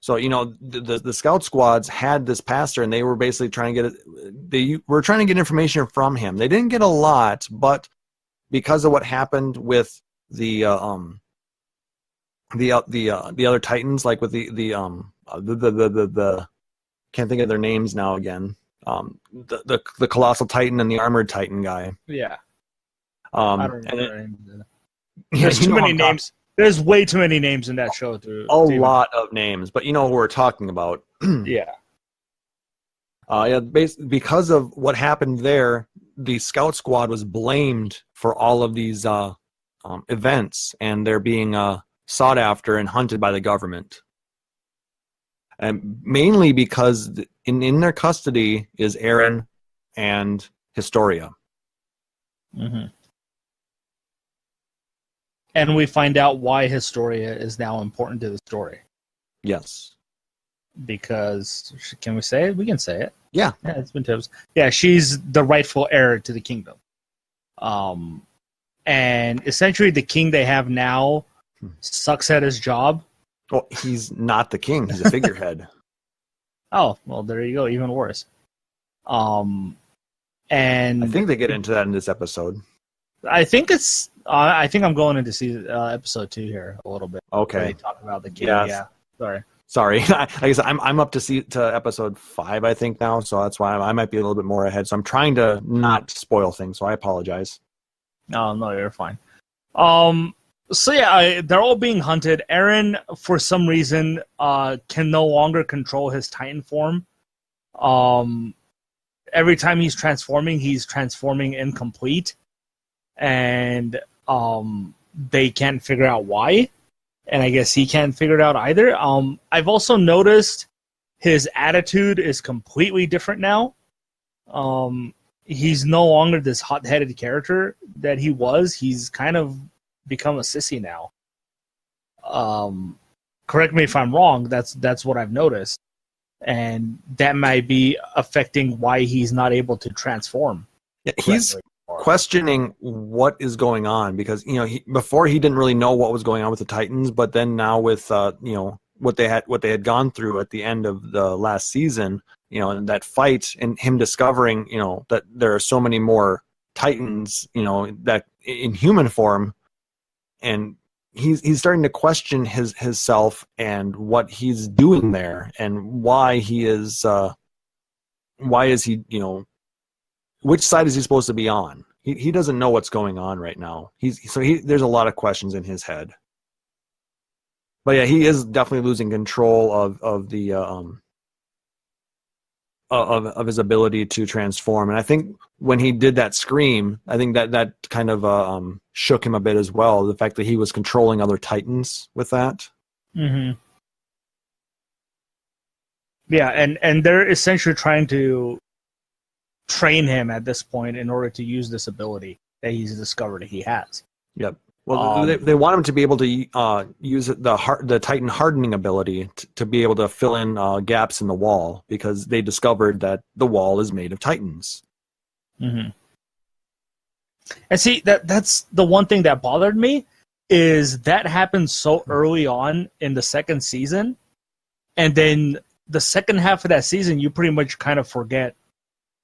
So, the scout squads had this pastor, and they were basically trying to get information from him. They didn't get a lot, but because of what happened with the other Titans, like with the can't think of their names now again. The colossal Titan and the armored Titan guy. Yeah. I don't remember their names. Yeah, There's too many names. There's way too many names in that show. A lot of names, but you know who we're talking about. Yeah. Because of what happened there, the scout squad was blamed for all of these events, and they're being sought after and hunted by the government. And mainly because in their custody is Eren and Historia. Mm-hmm. And we find out why Historia is now important to the story. Yes. Because, can we say it? We can say it. Yeah. Yeah, it's been tips. Yeah, she's the rightful heir to the kingdom. And essentially the king they have now sucks at his job. Well, he's not the king. He's a figurehead. Oh, well, there you go. Even worse. And I think they get into that in this episode. I think it's. I think I'm going into episode 2 here a little bit. Okay. They talk about the king. Yes. Yeah. Sorry. Like I said, I'm up to episode 5, I think now, so that's why I might be a little bit more ahead. So I'm trying to not spoil things. So I apologize. No, you're fine. So yeah, they're all being hunted. Eren, for some reason, can no longer control his Titan form. Every time he's transforming incomplete, and they can't figure out why, and I guess he can't figure it out either. I've also noticed his attitude is completely different now. He's no longer this hot-headed character that he was. He's kind of become a sissy now. Correct me if I'm wrong. That's what I've noticed, and that might be affecting why he's not able to transform. Yeah, he's questioning what is going on because before he didn't really know what was going on with the Titans, but then now with what they had gone through at the end of the last season, and that fight, and him discovering that there are so many more Titans, that in human form, and he's starting to question his self and what he's doing there and why he is which side is he supposed to be on? He doesn't know what's going on right now. There's a lot of questions in his head. But yeah, he is definitely losing control of the of his ability to transform. And I think when he did that scream, I think that kind of shook him a bit as well. The fact that he was controlling other Titans with that. Mm-hmm. Yeah, and they're essentially trying to train him at this point in order to use this ability that he's discovered he has. Yep. Well, they want him to be able to use the Titan hardening ability to be able to fill in gaps in the wall because they discovered that the wall is made of Titans. Mm-hmm. And see, that's the one thing that bothered me, is that happened so early on in the second season, and then the second half of that season, you pretty much kind of forget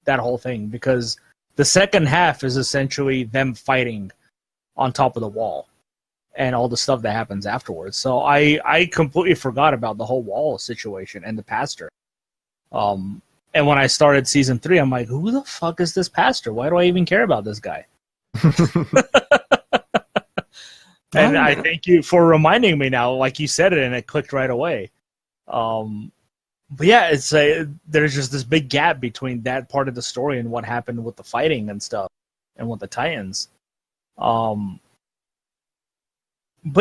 that whole thing, because the second half is essentially them fighting on top of the wall and all the stuff that happens afterwards. So I completely forgot about the whole wall situation and the pastor. And when I started season 3, I'm like, who the fuck is this pastor? Why do I even care about this guy? And I thank you for reminding me now, like you said it, and it clicked right away. But yeah, there's just this big gap between that part of the story and what happened with the fighting and stuff, and with the Titans. But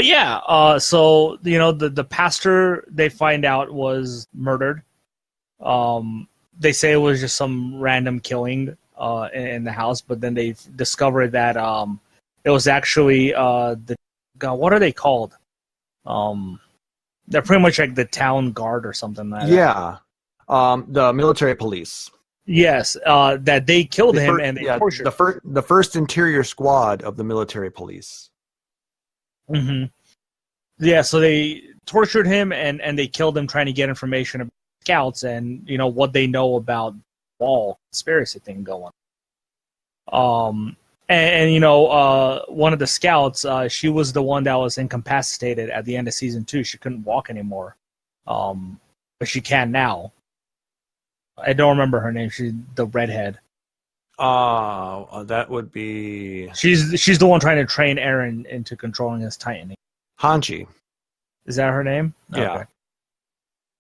yeah, so the pastor, they find out, was murdered. They say it was just some random killing in the house, but then they discovered that it was actually what are they called? They're pretty much like the town guard or something like that. Yeah. The military police. Yes, that they killed him and they tortured him. The first interior squad of the military police. Mm-hmm. Yeah, so they tortured him and they killed him, trying to get information about scouts and what they know about the wall conspiracy thing going. One of the scouts, she was the one that was incapacitated at the end of season 2. She couldn't walk anymore, but she can now. I don't remember her name. She's the redhead. That would be... She's the one trying to train Eren into controlling his Titan. Hanchi. Is that her name? Yeah. Okay.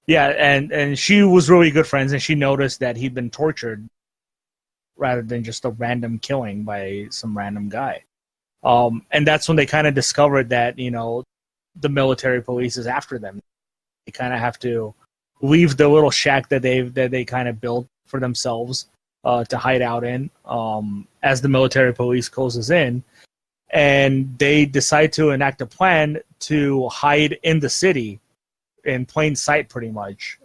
Yeah, and she was really good friends, and she noticed that he'd been tortured rather than just a random killing by some random guy. And that's when they kind of discovered that, the military police is after them. They kind of have to leave the little shack that they kind of built for themselves to hide out in as the military police closes in. And they decide to enact a plan to hide in the city in plain sight, pretty much.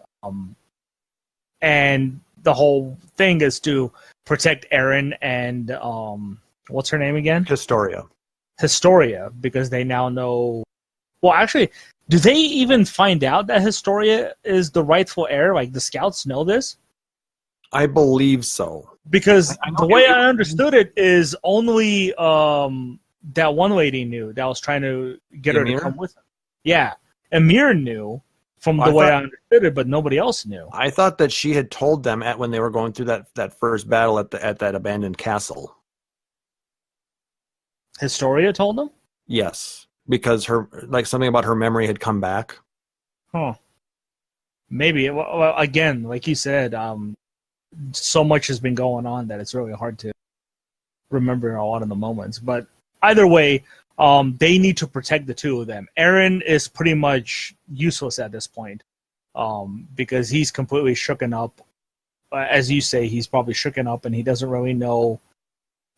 And the whole thing is to protect Eren and what's her name again? Historia, because they now know. Well, actually, do they even find out that Historia is the rightful heir? Like, the scouts know this? I believe so. Because the way I understood it is only that one lady knew that was trying to get her to come with him. Yeah, Emir knew from the way I understood it, but nobody else knew. I thought that she had told them when they were going through that first battle at that abandoned castle. Historia told them? Yes, because something about her memory had come back. Huh. Maybe. Well, again, like you said, so much has been going on that it's really hard to remember a lot of the moments. But either way, they need to protect the two of them. Eren is pretty much useless at this point because he's completely shooken up. As you say, he's probably shooken up and he doesn't really know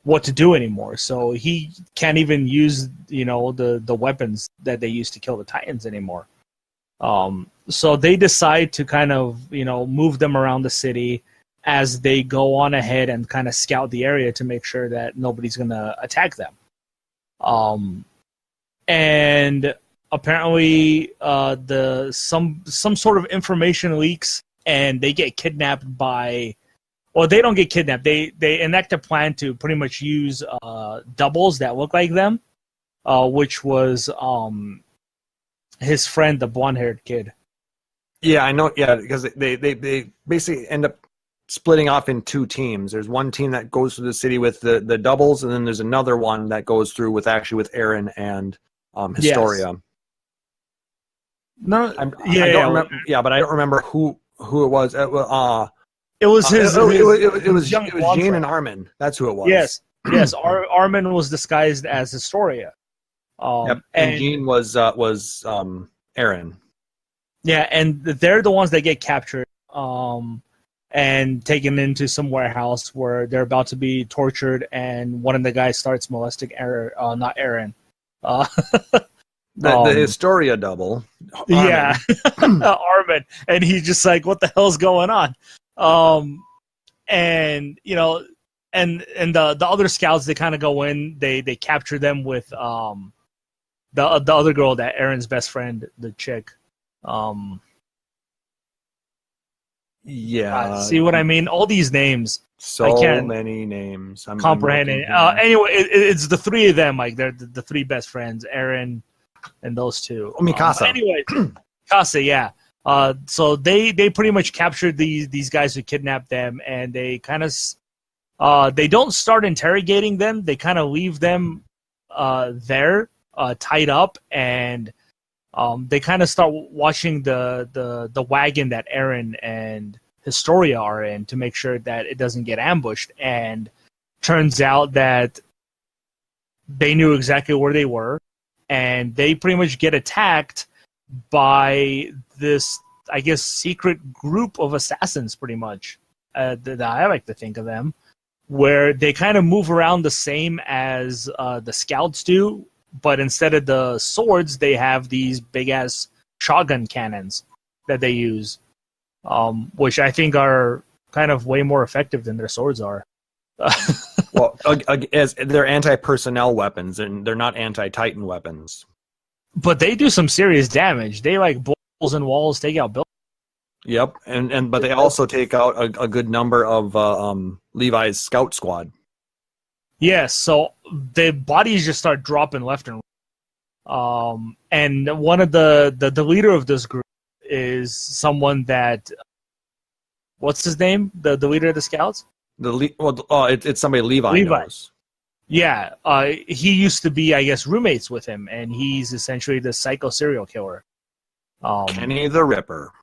what to do anymore. So he can't even use, the weapons that they used to kill the Titans anymore. So they decide to kind of, move them around the city as they go on ahead and kind of scout the area to make sure that nobody's going to attack them. And apparently some sort of information leaks and they get kidnapped by... Well, they don't get kidnapped. They enact a plan to pretty much use doubles that look like them, which was his friend, the blonde-haired kid. Yeah, I know. Yeah, because they basically end up splitting off in two teams. There's one team that goes through the city with the doubles, and then there's another one that goes through with Eren and Historia. Yes. No, I don't remember. Yeah, but I don't remember who it was. It was it was Jane and Armin. That's who it was. Yes. Armin was disguised as Historia. Yep. And Jane was Eren. Yeah, and they're the ones that get captured and taken into some warehouse where they're about to be tortured, and one of the guys starts molesting not Eren. The Historia double. Armin. Yeah, Armin, and he's just like, "What the hell's going on?" And and the other scouts, they kind of go in, they capture them with the other girl, that Aaron's best friend, the chick. See what I mean? All these names. I can't many names. I'm comprehend it. Anyway, it's the three of them. Like they're the three best friends, Aaron and those two. Mikasa. Anyway, Mikasa, yeah. So they pretty much captured these guys who kidnapped them, and they kind of they don't start interrogating them. They kind of leave them there tied up, and they kind of start watching the wagon that Aaron and Historia are in to make sure that it doesn't get ambushed. And turns out that they knew exactly where they were, and they pretty much get attacked by this, I guess, secret group of assassins, pretty much, that I like to think of them, where they kind of move around the same as the scouts do, but instead of the swords, they have these big-ass shotgun cannons that they use, which I think are kind of way more effective than their swords are. Well, as they're anti-personnel weapons, and they're not anti-Titan weapons. But they do some serious damage. They like bulls and walls, take out buildings. Yep, but they also take out a good number of Levi's scout squad. Yes, so the bodies just start dropping left and right. And one of the leader of this group is someone that, what's his name? The leader of the scouts? It's somebody Levi knows. Yeah, he used to be, I guess, roommates with him, and he's essentially the psycho serial killer. Kenny the Ripper.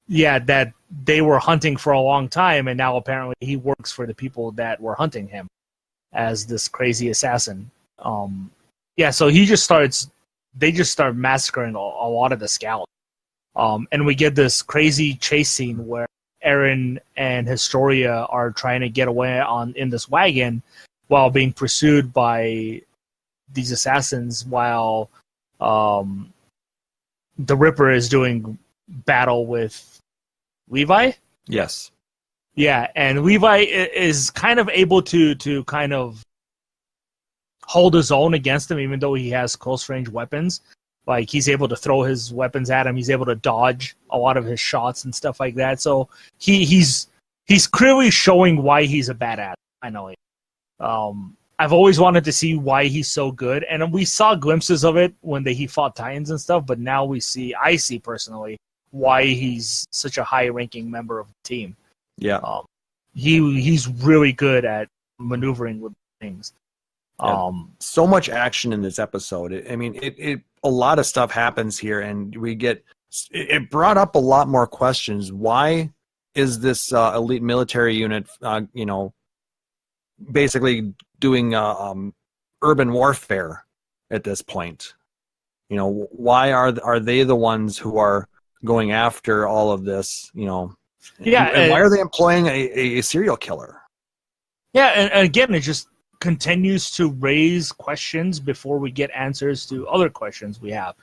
Yeah, that they were hunting for a long time, and now apparently he works for the people that were hunting him as this crazy assassin. So they just start massacring a lot of the scouts. And we get this crazy chase scene where Aaron and Historia are trying to get away in this wagon while being pursued by these assassins, while the Ripper is doing battle with Levi. Yes. Yeah, and Levi is kind of able to kind of hold his own against him, even though he has close range weapons. Like, he's able to throw his weapons at him. He's able to dodge a lot of his shots and stuff like that. So he's clearly showing why he's a badass. Finally, I've always wanted to see why he's so good, and we saw glimpses of it when he fought Titans and stuff. But now I see personally why he's such a high-ranking member of the team. Yeah, he's really good at maneuvering with things. So much action in this episode. It a lot of stuff happens here, and we get it brought up a lot more questions. Why is this elite military unit, basically doing urban warfare at this point? Why are they the ones who are going after all of this? And why are they employing a serial killer? Yeah, and again, it just continues to raise questions before we get answers to other questions we have.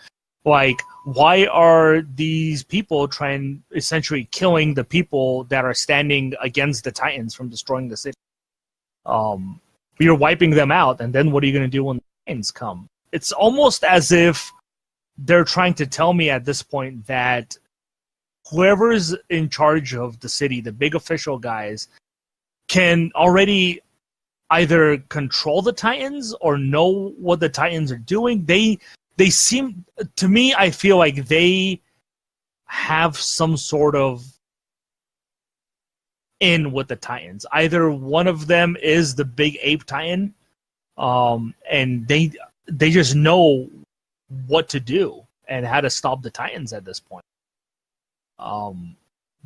Like, why are these people essentially killing the people that are standing against the Titans from destroying the city? You're wiping them out, and then what are you going to do when the Titans come? It's almost as if they're trying to tell me at this point that whoever's in charge of the city, the big official guys, can already either control the Titans or know what the Titans are doing. They seem, to me, I feel like they have some sort of in with the Titans. Either one of them is the big ape Titan, and they just know what to do and how to stop the Titans at this point.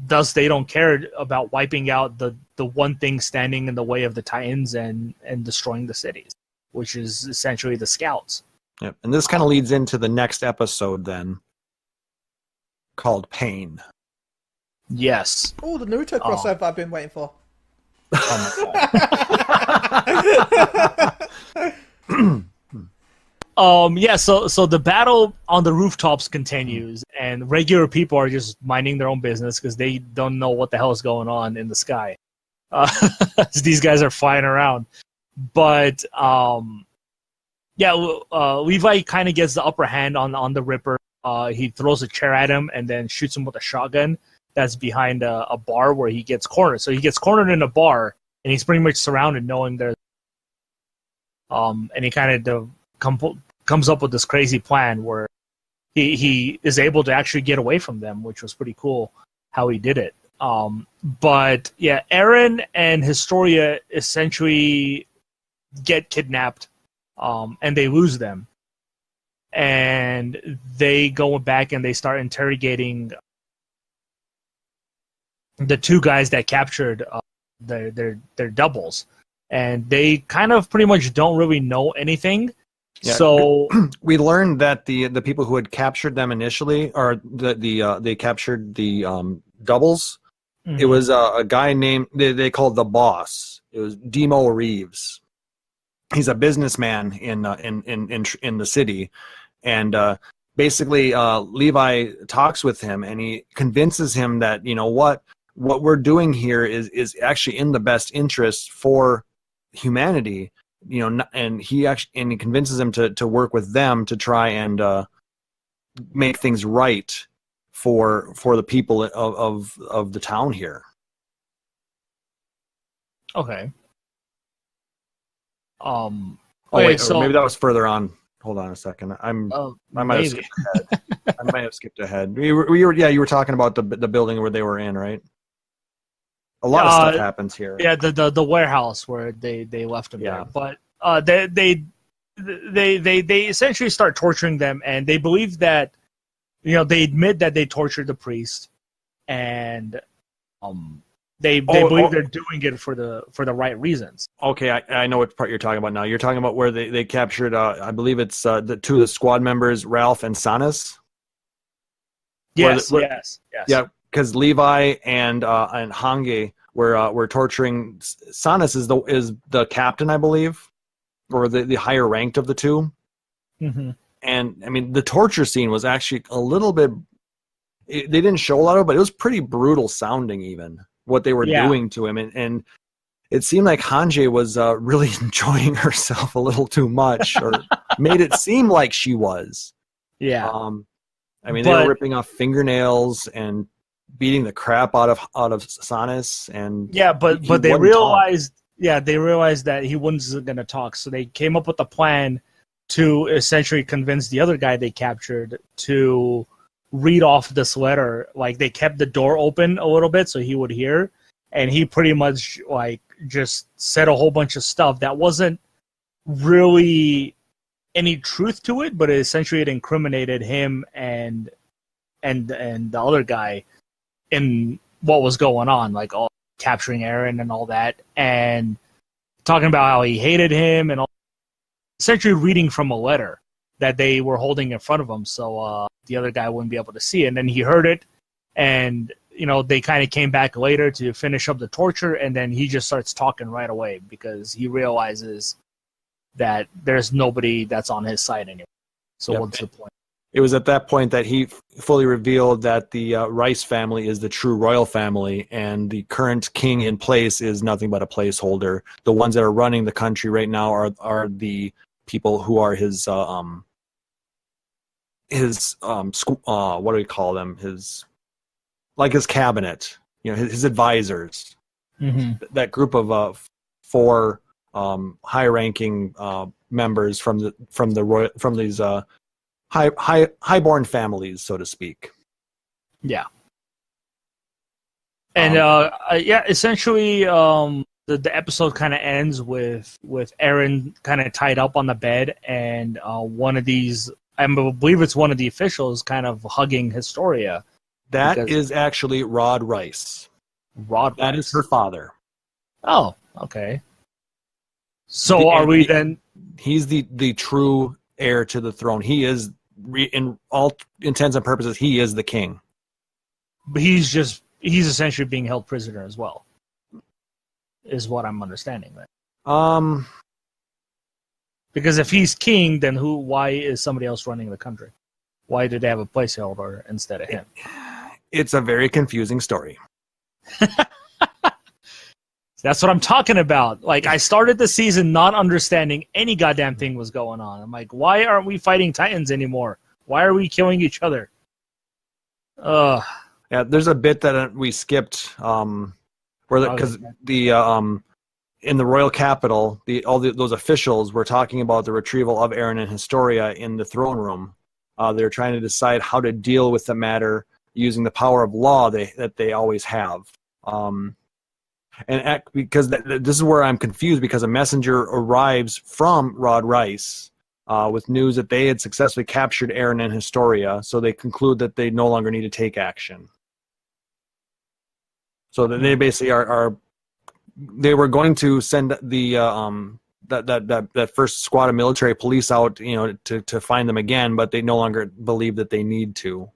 Thus, they don't care about wiping out the one thing standing in the way of the Titans and destroying the cities, which is essentially the scouts. Yep. And this kind of leads into the next episode then, called Pain. Yes. Oh, the Naruto crossover I've been waiting for. So the battle on the rooftops continues, and regular people are just minding their own business because they don't know what the hell is going on in the sky. These guys are flying around. But Levi kind of gets the upper hand on the Ripper. He throws a chair at him and then shoots him with a shotgun that's behind a bar where he gets cornered. So he gets cornered in a bar, and he's pretty much surrounded, knowing there's. And he kind of comes up with this crazy plan where he is able to actually get away from them, which was pretty cool how he did it. But yeah, Eren and Historia essentially get kidnapped, and they lose them. And they go back and they start interrogating the two guys that captured their doubles. And they kind of pretty much don't really know anything. Yeah. So we learned that the people who had captured them initially, or they captured the doubles. Mm-hmm. It was a guy named they called the boss. It was Demo Reeves. He's a businessman in the city, and basically Levi talks with him, and he convinces him that what we're doing here is actually in the best interest for humanity, and he convinces him to work with them to try and make things right for the people of the town here. Okay. So maybe that was further on. Hold on a second. I might have skipped ahead. I might have skipped ahead. You were talking about the building where they were in, right? A lot of stuff happens here. Yeah, the warehouse where they left them there. But they essentially start torturing them, and they believe that they admit that they tortured the priest, and they believe they're doing it for the right reasons. Okay, I know what part you're talking about now. You're talking about where they captured I believe it's the two of the squad members, Ralph and Sanas. Yes. Yeah, because Levi and Hange were torturing. Sanas is the captain, I believe, or the higher ranked of the two. Mm-hmm. And I mean, the torture scene was actually a little bit. They didn't show a lot of it, but it was pretty brutal sounding, even what they were doing to him, and it seemed like Hange was really enjoying herself a little too much, or made it seem like she was. Yeah. I mean, they were ripping off fingernails and beating the crap out of Sanas, and but they realized that he wasn't going to talk, so they came up with a plan to essentially convince the other guy they captured to read off this letter. Like, they kept the door open a little bit so he would hear, and he pretty much just said a whole bunch of stuff that wasn't really any truth to it, but it incriminated him and the other guy in what was going on, like all capturing Eren and all that, and talking about how he hated him, and essentially reading from a letter that they were holding in front of him, so the other guy wouldn't be able to see it. And then he heard it, and they kind of came back later to finish up the torture, and then he just starts talking right away because he realizes that there's nobody that's on his side anymore. So what's the point? It was at that point that he fully revealed that the Rice family is the true royal family, and the current king in place is nothing but a placeholder. The ones that are running the country right now are the people who are his what do we call them? His cabinet, his advisors. Mm-hmm. That group of 4 high-ranking members from these highborn families, so to speak. Yeah. And essentially, the episode kind of ends with Eren kind of tied up on the bed, and one of these, I believe it's one of the officials, kind of hugging Historia. That is actually Rod Rice. That is her father. Oh, okay. So are we then? He's the true heir to the throne. He is, in all intents and purposes, he is the king. But he's essentially being held prisoner as well, is what I'm understanding. Right? Because if he's king, then why is somebody else running the country? Why did they have a placeholder instead of him? It's a very confusing story. That's what I'm talking about. Like, I started the season not understanding any goddamn thing was going on. I'm like, why aren't we fighting Titans anymore? Why are we killing each other? Yeah, there's a bit that we skipped, because in the royal capital, those officials were talking about the retrieval of Eren and Historia in the throne room. They're trying to decide how to deal with the matter using the power of law that they always have. Because this is where I'm confused, because a messenger arrives from Rod Rice with news that they had successfully captured Eren and Historia, so they conclude that they no longer need to take action. So that they basically they were going to send the that first squad of military police out, to find them again, but they no longer believe that they need to.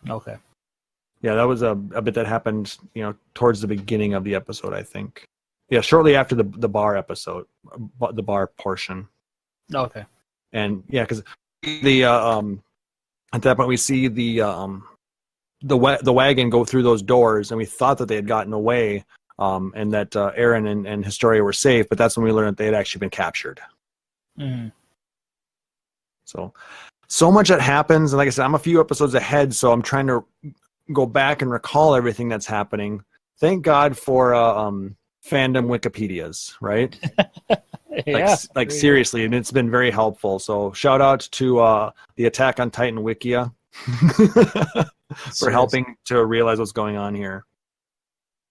Okay. Yeah, that was a bit that happened, towards the beginning of the episode, I think. Yeah, shortly after the bar episode, the bar portion. Okay. And yeah, because at that point we see the wagon go through those doors, and we thought that they had gotten away, and that Eren and Historia were safe, but that's when we learned that they had actually been captured. Mm-hmm. So much that happens, and like I said, I'm a few episodes ahead, so I'm trying to go back and recall everything that's happening. Thank God for fandom Wikipedias, right? Yeah. Like seriously, and it's been very helpful. So shout out to the Attack on Titan Wikia for helping to realize what's going on here.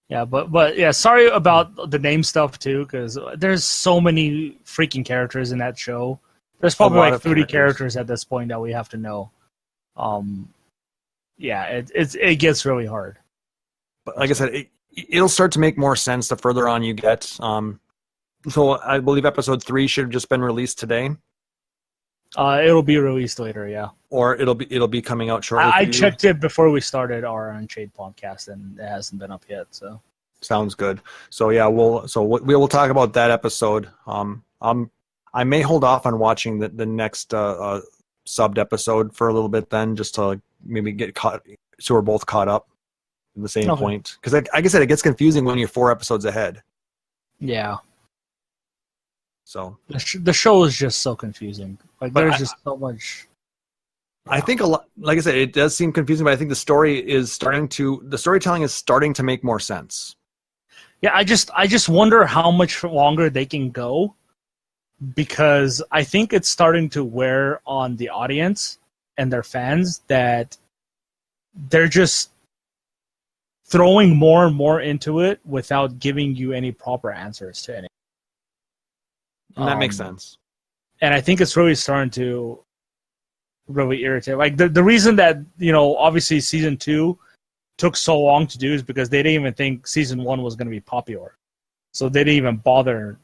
Yeah, but yeah, sorry about the name stuff too, because there's so many freaking characters in that show. There's probably like 30 characters at this point that we have to know. Yeah, it gets really hard. But like I said, it'll start to make more sense the further on you get. So I believe episode 3 should have just been released today. It'll be released later, yeah. Or it'll be coming out shortly. I checked it before we started our Unchained podcast, and it hasn't been up yet. So sounds good. So yeah, we will talk about that episode. I may hold off on watching the next subbed episode for a little bit, then, just to maybe get caught, so we're both caught up at the same point. Because like I said, it gets confusing when you're 4 episodes ahead. Yeah. So the show is just so confusing. Like, there's just so much. I think a lot. Like I said, it does seem confusing, but I think the storytelling is starting to make more sense. Yeah, I just wonder how much longer they can go, because I think it's starting to wear on the audience and their fans that they're just throwing more and more into it without giving you any proper answers to anything. And that makes sense. And I think it's really starting to really irritate. Like, the reason that, obviously season 2 took so long to do is because they didn't even think season 1 was going to be popular. So they didn't even bother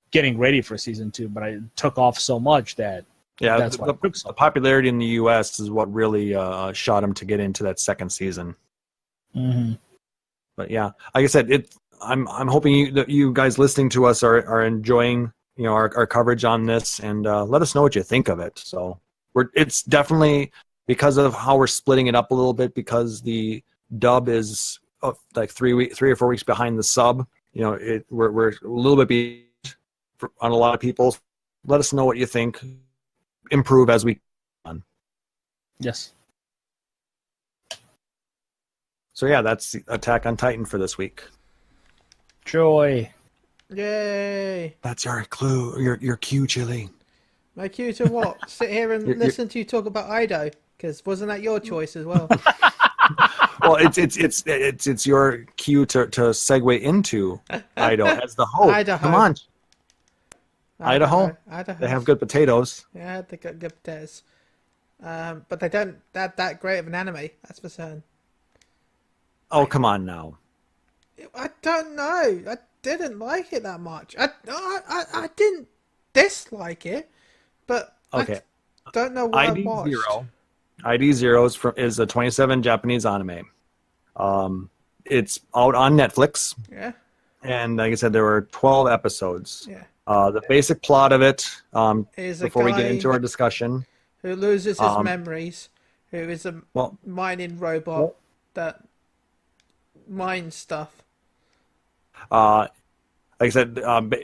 getting ready for season 2, but it took off so much that that's why the popularity in the US is what really shot them to get into that second season. Mm-hmm. But yeah, like I said, I'm hoping that you guys listening to us are enjoying our coverage on this, and let us know what you think of it. So it's definitely because of how we're splitting it up a little bit, because the dub is like 3 or 4 weeks behind the sub. We're a little bit behind on a lot of people. Let us know what you think. Improve as we can. Yes. So yeah, that's the Attack on Titan for this week. Joy. Yay! That's your clue. Your cue, Chille. My cue to what? Sit here and listen to you talk about Ido, because wasn't that your choice as well? Well, it's your cue to segue into Ido as the host. Idaho. Come on. Idaho. They have good potatoes. Yeah, they got good potatoes. But they don't that great of an anime, that's for certain. Oh, come on now. I don't know. I didn't like it that much. I didn't dislike it, but okay. I don't know what I watched. ID Zero is a 27 Japanese anime. It's out on Netflix. Yeah. And like I said, there were 12 episodes. Yeah. The basic plot of it, is before we get into our discussion, who loses his memories, who is a mining robot that mind stuff. Like I said,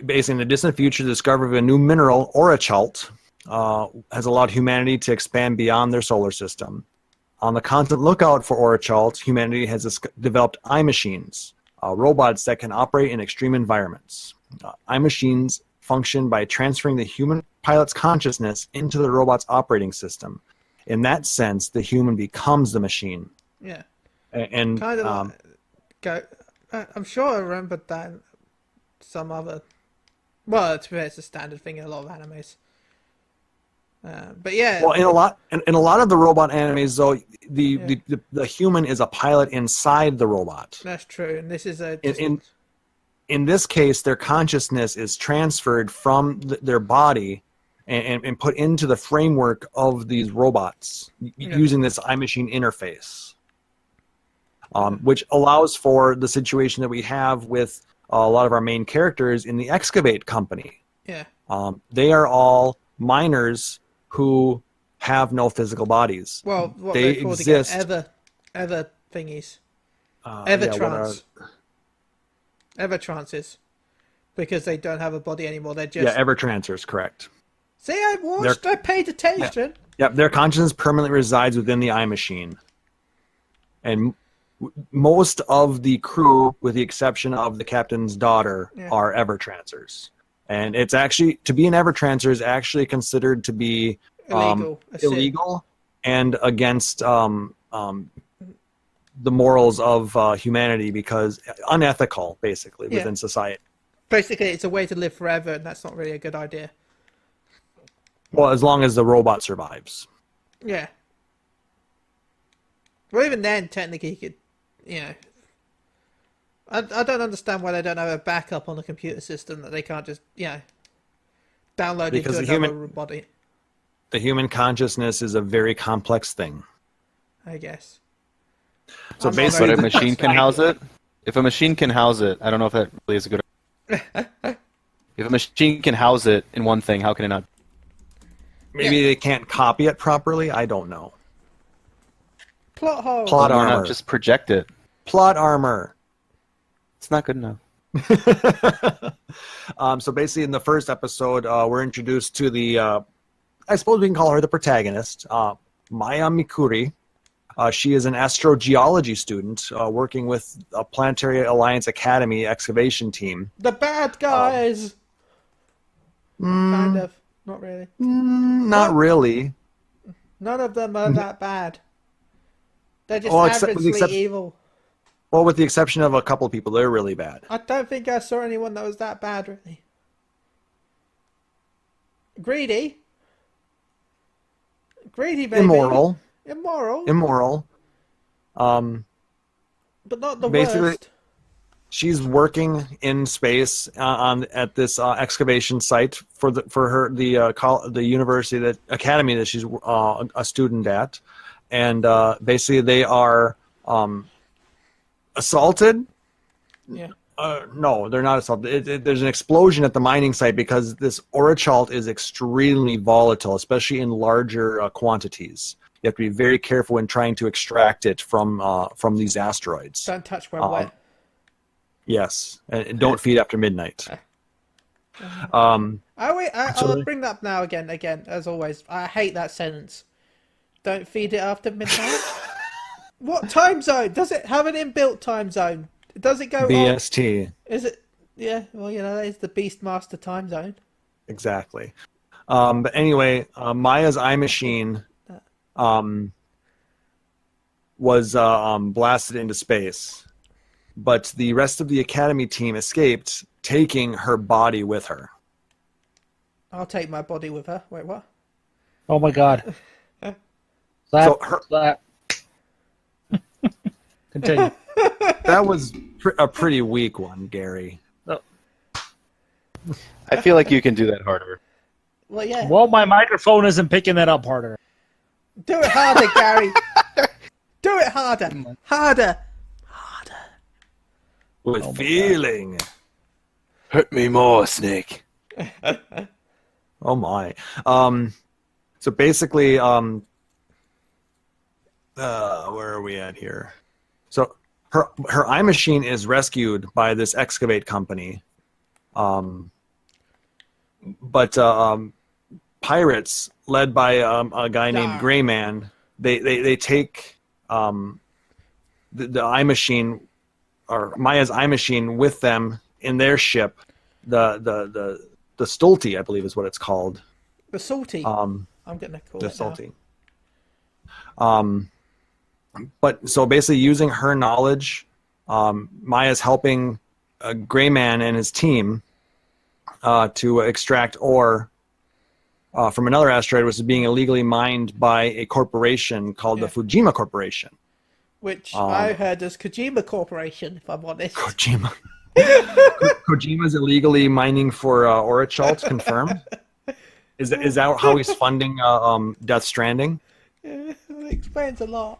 based in the distant future, the discovery of a new mineral, orachalt, has allowed humanity to expand beyond their solar system. On the constant lookout for orachalt, humanity has developed eye machines, robots that can operate in extreme environments. Eye machines function by transferring the human pilot's consciousness into the robot's operating system. In that sense, the human becomes the machine. Yeah. And Kind of I'm sure I remembered that some other... Well, to be fair, it's a standard thing in a lot of animes. But yeah. Well, in a lot of the robot animes, though, the human is a pilot inside the robot. That's true, and this is in this case, their consciousness is transferred from their body and put into the framework of these robots using this iMachine interface, which allows for the situation that we have with a lot of our main characters in the excavate company. Yeah. They are all miners who have no physical bodies. Well, what they they're called exist. again? Ever thingies. Evertrans. Evertrances. Because they don't have a body anymore. They're just... Yeah, Evertrancers, correct. See, I watched. I paid attention. Yeah, their consciousness permanently resides within the iMachine. And most of the crew, with the exception of the captain's daughter, are Evertrancers. And it's actually, to be an Evertrancer is actually considered to be illegal and against the morals of humanity, because unethical, basically, within society. Basically, it's a way to live forever, and that's not really a good idea. Well, as long as the robot survives. Yeah. Well, even then, technically, you could, I don't understand why they don't have a backup on the computer system that they can't just, download because into another body. The human consciousness is a very complex thing. I guess. So basically, but a machine can house it. If a machine can house it, I don't know if that really is a good. If a machine can house it in one thing, how can it not? Maybe they can't copy it properly. I don't know. Plot hole. Plot armor. Not just project it. Plot armor. It's not good enough. So basically, in the first episode, we're introduced to the, I suppose we can call her the protagonist, Maya Mikuri. She is an astrogeology student working with a Planetary Alliance Academy excavation team. The bad guys! Kind of. Not really. Not really. None of them are that bad. They're just averagely evil. Well, with the exception of a couple of people, they're really bad. I don't think I saw anyone that was that bad, really. Greedy, baby. Immoral. But not the basically, worst. She's working in space at this excavation site for the university, that academy that she's a student at, and basically they are assaulted. Yeah. No, they're not assaulted. There's an explosion at the mining site because this orachalt is extremely volatile, especially in larger quantities. You have to be very careful when trying to extract it from these asteroids. Don't touch where wet. Yes, and don't feed after midnight. I'll bring that up now again, as always. I hate that sentence. Don't feed it after midnight? What time zone? Does it have an inbuilt time zone? Does it go BST. on? Is it? Yeah, well, that is the Beastmaster time zone. Exactly. But anyway, Maya's iMachine was blasted into space. But the rest of the Academy team escaped, taking her body with her. I'll take my body with her. Wait, what? Oh my god. Slap. Continue. That was a pretty weak one, Garri. Oh. I feel like you can do that harder. Well, yeah. Well, my microphone isn't picking that up harder. Do it harder, Garri. Do it harder. Harder. With feeling. Hurt me more, Snake. Oh my. So basically, where are we at here? So her eye machine is rescued by this excavate company, but pirates led by a guy named Gray Man, they take the eye machine, or Maya's eye machine, with them in their ship, the Stolti, I believe is what it's called. The Salty. I'm gonna call the it Salty. But so basically, using her knowledge, Maya's helping Gray Man and his team to extract ore from another asteroid, which is being illegally mined by a corporation called the Fujima Corporation. Which I heard as Kojima Corporation, if I'm honest. Kojima. Kojima's illegally mining for Orachalt, confirmed? Is that how he's funding Death Stranding? Yeah, it explains a lot.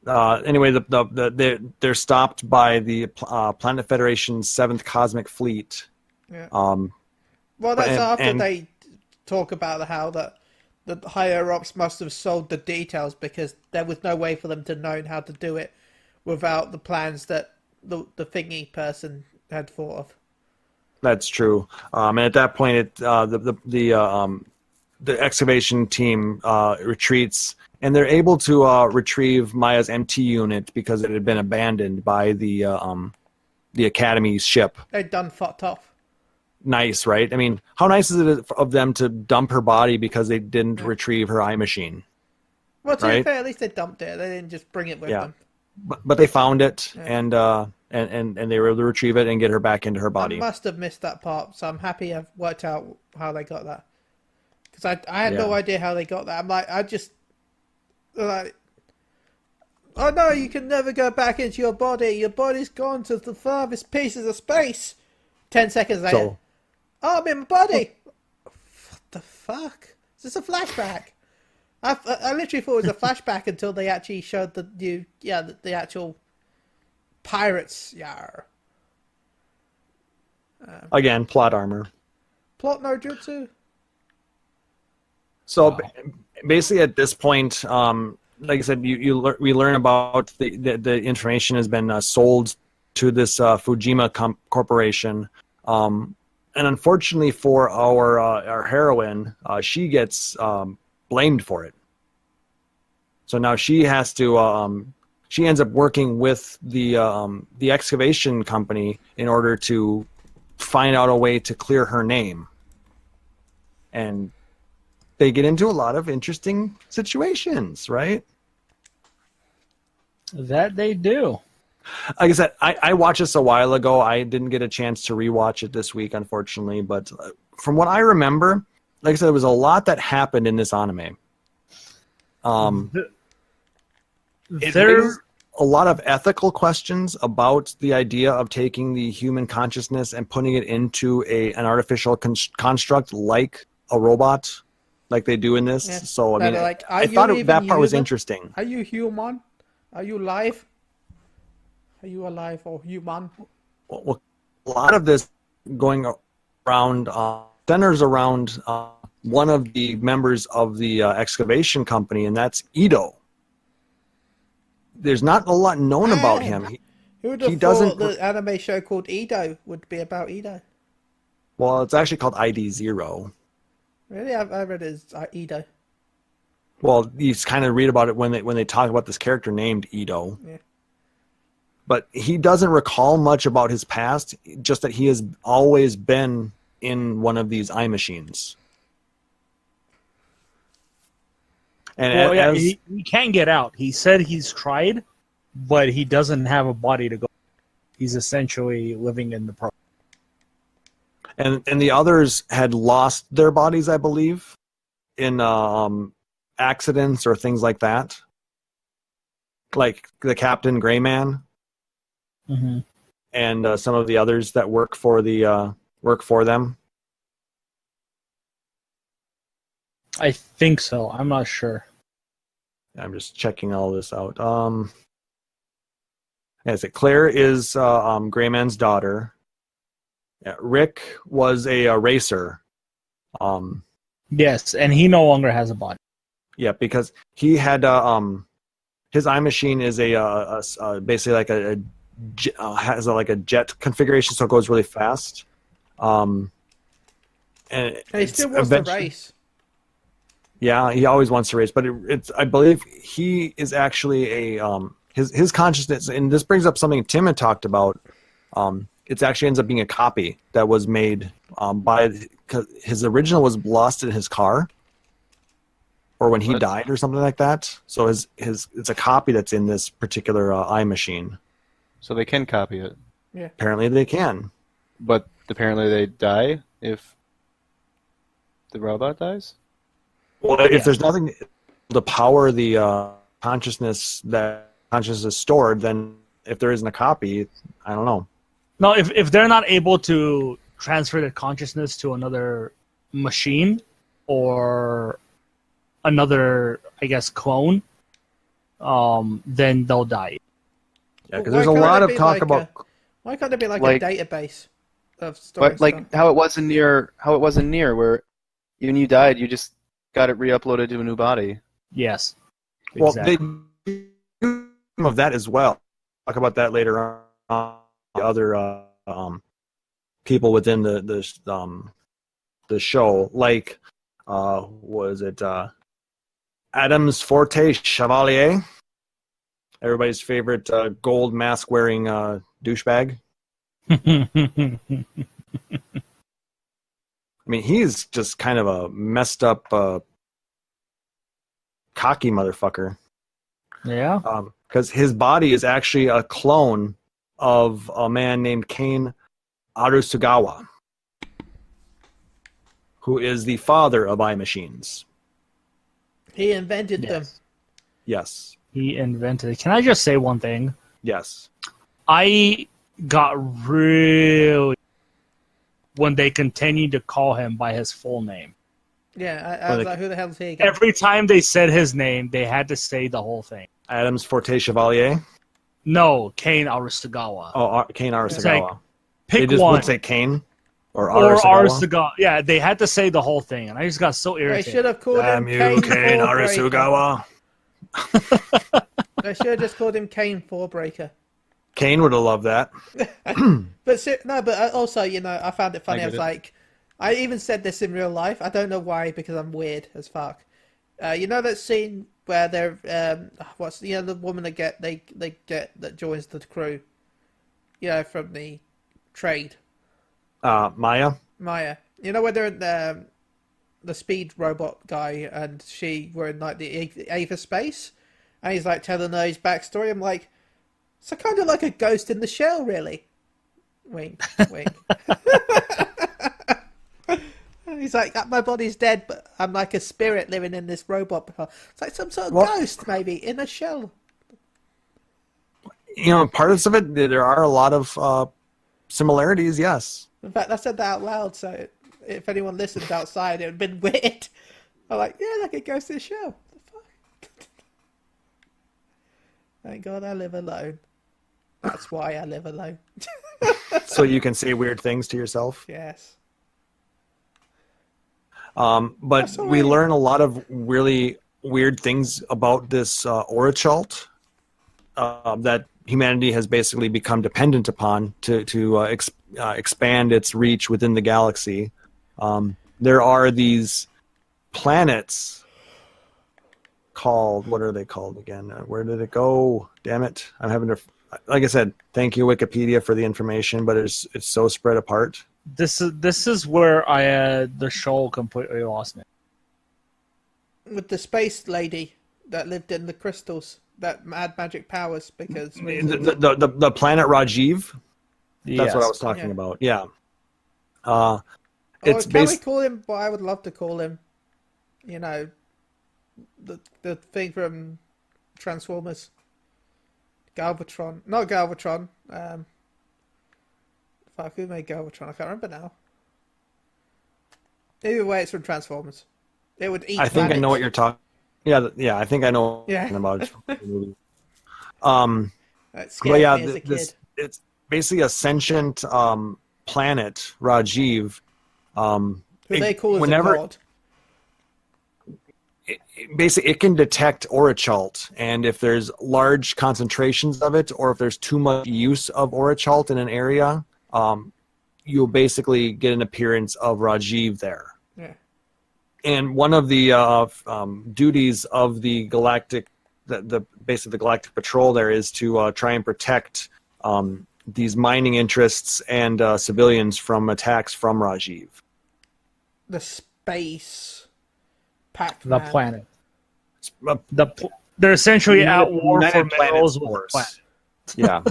Anyway, they're stopped by the Planet Federation's 7th Cosmic Fleet. Yeah. Well, that's after they talk about how the higher ups must have sold the details because there was no way for them to know how to do it without the plans that the thingy person had thought of. That's true. And at that point, the excavation team retreats, and they're able to retrieve Maya's MT unit because it had been abandoned by the Academy's ship. They'd done fucked off. Nice, right? I mean, how nice is it of them to dump her body because they didn't retrieve her eye machine? Well, to be fair, at least they dumped it. They didn't just bring it with them. But they found it, and they were able to retrieve it and get her back into her body. I must have missed that part, so I'm happy I've worked out how they got that. Because I had no idea how they got that. I'm like, oh no, you can never go back into your body. Your body's gone to the farthest pieces of space. 10 seconds later. Oh, I'm in my body. What the fuck? Is this a flashback? I literally thought it was a flashback until they actually showed the actual pirates. Yar. Again, plot armor. Plot no jutsu. So basically, at this point, like I said, we learn about the information has been sold to this Fujima corporation. And unfortunately for our heroine, she gets blamed for it. So now she has to. She ends up working with the excavation company in order to find out a way to clear her name. And they get into a lot of interesting situations, right? That they do. Like I said, I watched this a while ago. I didn't get a chance to rewatch it this week, unfortunately. But from what I remember, like I said, there was a lot that happened in this anime. It raises a lot of ethical questions about the idea of taking the human consciousness and putting it into an artificial construct like a robot, like they do in this. Yeah. So, I mean, I thought that part was interesting. Are you human? Are you alive? Are you alive or human? Well, a lot of this going around centers around one of the members of the excavation company, and that's Ito. There's not a lot known about him. Who would have thought the anime show called Ito would be about Ito? Well, it's actually called ID0. Really? I read it as Ito. Well, you kind of read about it when they talk about this character named Ito. Yeah. But he doesn't recall much about his past, just that he has always been in one of these eye machines. And he can't get out. He said he's tried, but he doesn't have a body to go. He's essentially living in the pro. And the others had lost their bodies, I believe, in accidents or things like that. Like the Captain Gray Man. Mm-hmm. And some of the others that work for them. I think so. I'm not sure. I'm just checking all this out. Claire is Grayman's daughter. Rick was a racer. Yes, and he no longer has a body. Yeah, because he had his eye machine is basically like has like a jet configuration, so it goes really fast. And he still wants to race. Yeah, he always wants to race, but it's I believe he is actually his consciousness, and this brings up something Tim had talked about. It actually ends up being a copy that was made cause his original was lost in his car, or when he died, or something like that. So his it's a copy that's in this particular eye machine. So they can copy it. Yeah. Apparently they can. But apparently they die if the robot dies? Well, if there's nothing to power the consciousness is stored, then if there isn't a copy, I don't know. No, if they're not able to transfer their consciousness to another machine or another, I guess, clone, then they'll die. Yeah, because there's a lot of talk about. Why can't there be like a database of stories? But like how it was in Nier, where when you died, you just got it re-uploaded to a new body. Yes. Well, Exactly. they do some of that as well. Talk about that later on. The other people within the show, like was it Adam's Forte Chevalier, everybody's favorite gold mask wearing douchebag. I mean, he's just kind of a messed up, cocky motherfucker. Yeah. Because his body is actually a clone of a man named Kane Arisugawa, who is the father of eye machines. He invented them. Yes. He invented it. Can I just say one thing? Yes. I got really when they continued to call him by his full name. Yeah, I was like, who the hell is he? Every time they said his name, they had to say the whole thing. Adam's Forte Chevalier? No, Kane Arisugawa. Oh, Kane Arisugawa. Like, pick they just one. would say Kane or Arisugawa. Yeah, they had to say the whole thing, and I just got so irritated. They should have called him Kane Arisugawa. They should have just called him Kane Forebreaker. Kane would have loved that. But also, I found it funny. I was like, I even said this in real life. I don't know why, because I'm weird as fuck. You know that scene where they're the woman they get that joins the crew, from the trade. Maya. You know where they're in the speed robot guy and she were in like the Ava space, and he's like telling her his backstory. I'm like, it's kind of like a Ghost in the Shell, really. Wink, wink. He's like, my body's dead, but I'm like a spirit living in this robot. It's like some sort of ghost, maybe, in a shell. Parts of it, there are a lot of similarities, yes. In fact, I said that out loud, so if anyone listened outside, it would have been weird. I'm like, yeah, like a ghost in a shell. What the fuck? Thank God I live alone. That's why I live alone. So you can say weird things to yourself? Yes. But we learn a lot of really weird things about this Orachult that humanity has basically become dependent upon to expand its reach within the galaxy. There are these planets called, what are they called again? Where did it go? Damn it. I'm having to, like I said, thank you Wikipedia for the information, but it's so spread apart. This is where the show completely lost me. With the space lady that lived in the crystals that had magic powers because the planet Rajiv. That's Yes. what I was talking about. Yeah. It's can we call him what I would love to call him? The thing from Transformers. Galvatron. Not Galvatron. Fuck, who made Galvatron? I can't remember now. Either way, it's from Transformers. It would eat I think planets. I know what you're talking. Yeah, I think I know what you're talking about. That scared me as a kid. It's basically a sentient planet, Rajiv. Who they call as a god. basically it can detect Orachalt, and if there's large concentrations of it, or if there's too much use of Orachalt in an area, you'll basically get an appearance of Rajiv there. Yeah. And one of the duties of the galactic, basically the Galactic Patrol there, is to try and protect these mining interests and civilians from attacks from Rajiv. The space pac The planet. They're essentially at war for minerals with the planet. Yeah.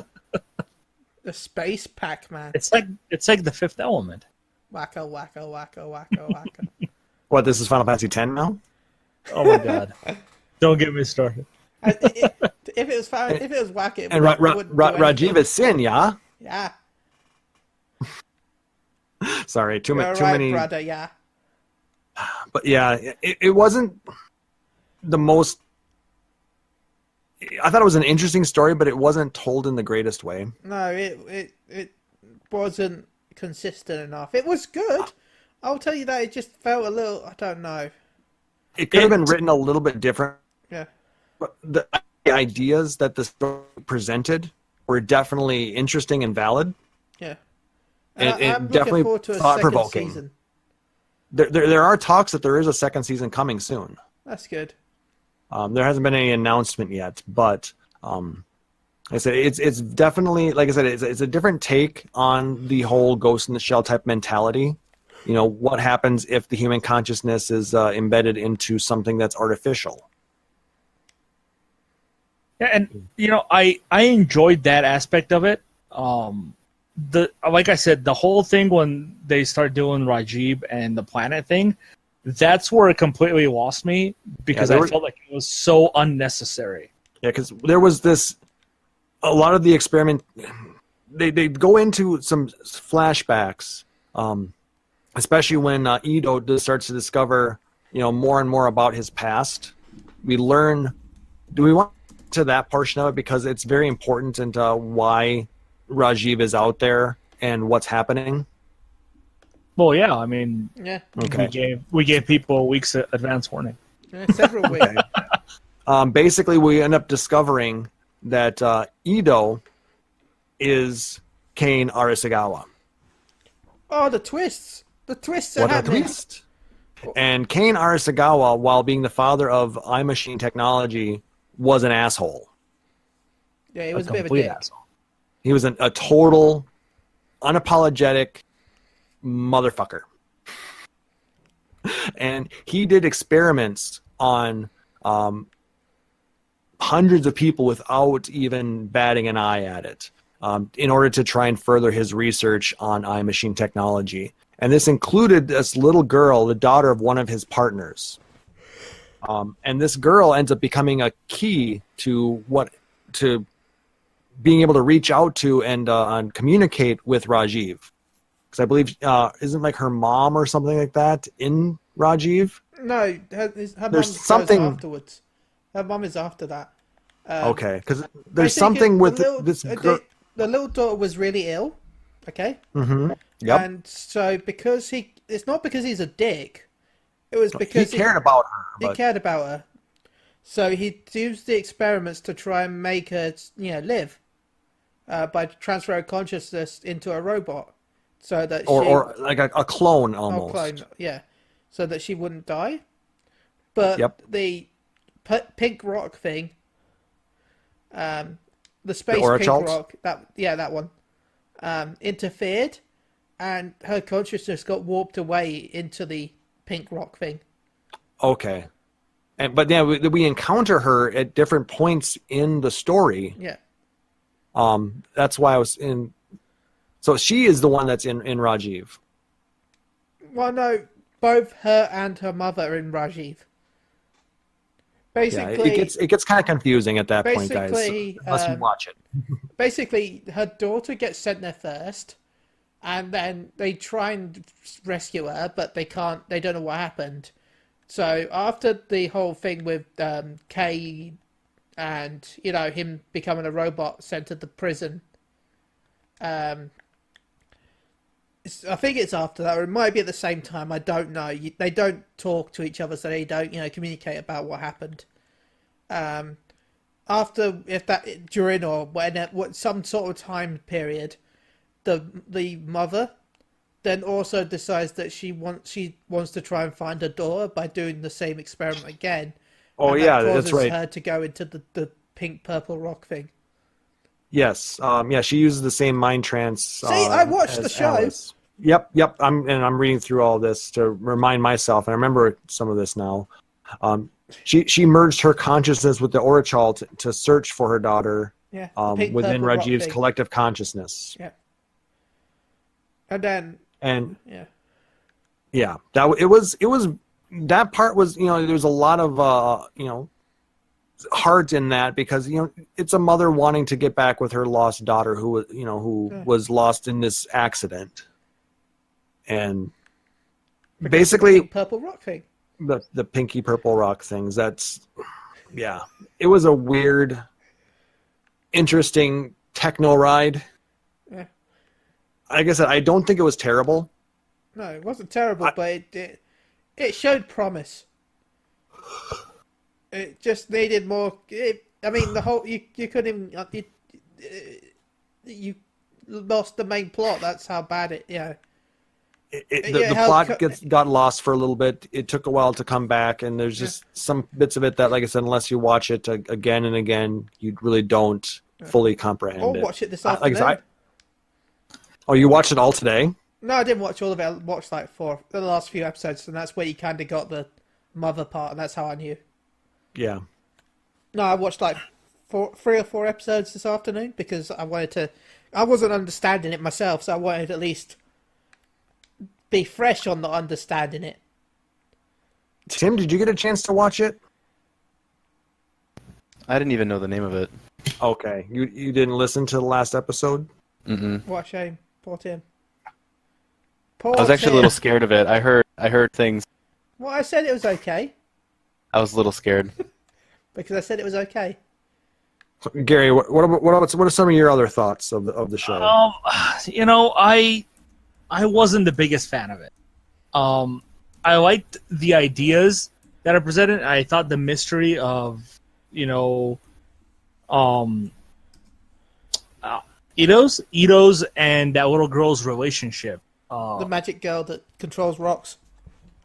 The space Pac-Man. It's like the Fifth Element. Wacka, wacka, wacka, wacka, wacka. What, this is Final Fantasy X now? Oh my god! Don't get me started. If it was whack, it And Rajiv is Sin, yeah? Yeah. Sorry, too You're many. Brother, yeah. But yeah, it wasn't the most. I thought it was an interesting story, but it wasn't told in the greatest way. No, it wasn't consistent enough. It was good. I'll tell you that. It just felt a little. I don't know. It could have been written a little bit different. Yeah. But the ideas that the story presented were definitely interesting and valid. Yeah. And I'm it definitely looking forward to a thought-provoking. second season. There are talks that there is a second season coming soon. That's good. There hasn't been any announcement yet, but like I said, it's definitely, like I said, it's a different take on the whole Ghost in the Shell type mentality. You know, what happens if the human consciousness is embedded into something that's artificial? Yeah, and I enjoyed that aspect of it. Like I said, the whole thing when they start doing Rajiv and the planet thing, that's where it completely lost me because I felt like it was so unnecessary. Yeah, because there was a lot of the experiment. They go into some flashbacks. Especially when Ido starts to discover, more and more about his past. We learn. Do we want to that portion of it because it's very important into why Rajiv is out there and what's happening? Well, yeah. I mean, yeah. Okay. We gave people a week's advance warning. Yeah, several weeks. Basically, we end up discovering that Ido is Kane Arasagawa. Oh, the twists. The twists are what happening. A twist. And Kane Arasagawa, while being the father of iMachine technology, was an asshole. Yeah, he was a bit of a dick. Asshole. He was a total, unapologetic motherfucker. And he did experiments on hundreds of people without even batting an eye at it, in order to try and further his research on iMachine technology. And this included this little girl, the daughter of one of his partners. And this girl ends up becoming a key to being able to reach out to and communicate with Rajiv. Because I believe, isn't like her mom or something like that in Rajiv? No, her mom something afterwards. Her mom is after that. Okay, because there's something with this girl. The little daughter was really ill. Okay. Mm-hmm. Yep. And so it's not because he's a dick. It was because he cared about her. He cared about her. So he used the experiments to try and make her, live, by transferring consciousness into a robot, so that or like a clone almost. Clone, yeah, so that she wouldn't die. But the pink rock thing, the space pink rock, that one, interfered, and her consciousness got warped away into the pink rock thing. Okay. But yeah, we encounter her at different points in the story. Yeah. That's why I was in. So she is the one that's in Rajiv. Well, no, both her and her mother are in Rajiv. Basically, yeah, it gets kind of confusing at that point, guys. Unless you watch it. Basically, her daughter gets sent there first, and then they try and rescue her, but they can't. They don't know what happened. So after the whole thing with Kay and him becoming a robot sent to the prison, I think it's after that, or it might be at the same time. I don't know. They don't talk to each other, so they don't, communicate about what happened. After, if that during or what some sort of time period, the mother then also decides that she wants to try and find her daughter by doing the same experiment again. Oh and yeah, that that's right. Her to go into the pink purple rock thing. Yes. Yeah, she uses the same mind trance. See, I watched the show. Alice. Yep. I'm reading through all this to remind myself, and I remember some of this now. She merged her consciousness with the Orachal to search for her daughter. Yeah. Within Rajiv's collective consciousness. Yeah. And then. Yeah, it was that part was, there's a lot of heart in that, because it's a mother wanting to get back with her lost daughter who was lost in this accident, and because basically the pink purple rock thing. The pinky purple rock things. It was a weird, interesting techno ride. Yeah. Like I said, I don't think it was terrible. No, it wasn't terrible, but it showed promise. It just needed more. The whole you couldn't even you lost the main plot. That's how bad it. Yeah. The plot got lost for a little bit. It took a while to come back, and there's just some bits of it that, like I said, unless you watch it again and again, you really don't fully comprehend it. Or watch it this afternoon. Oh, you watched it all today? No, I didn't watch all of it. I watched like the last few episodes, and that's where you kind of got the mother part, and that's how I knew. Yeah. No, I watched like 3 or 4 episodes this afternoon because I wasn't understanding it myself, so I wanted to at least be fresh on not understanding it. Tim, did you get a chance to watch it? I didn't even know the name of it. Okay. You didn't listen to the last episode? Mm-mm. What a shame. Poor Tim. I was actually a little scared of it. I heard things. Well, I said it was okay. I was a little scared. Because I said it was okay. Garri, what are some of your other thoughts of the show? I wasn't the biggest fan of it. I liked the ideas that are presented. I thought the mystery of, Ito's and that little girl's relationship. The magic girl that controls rocks.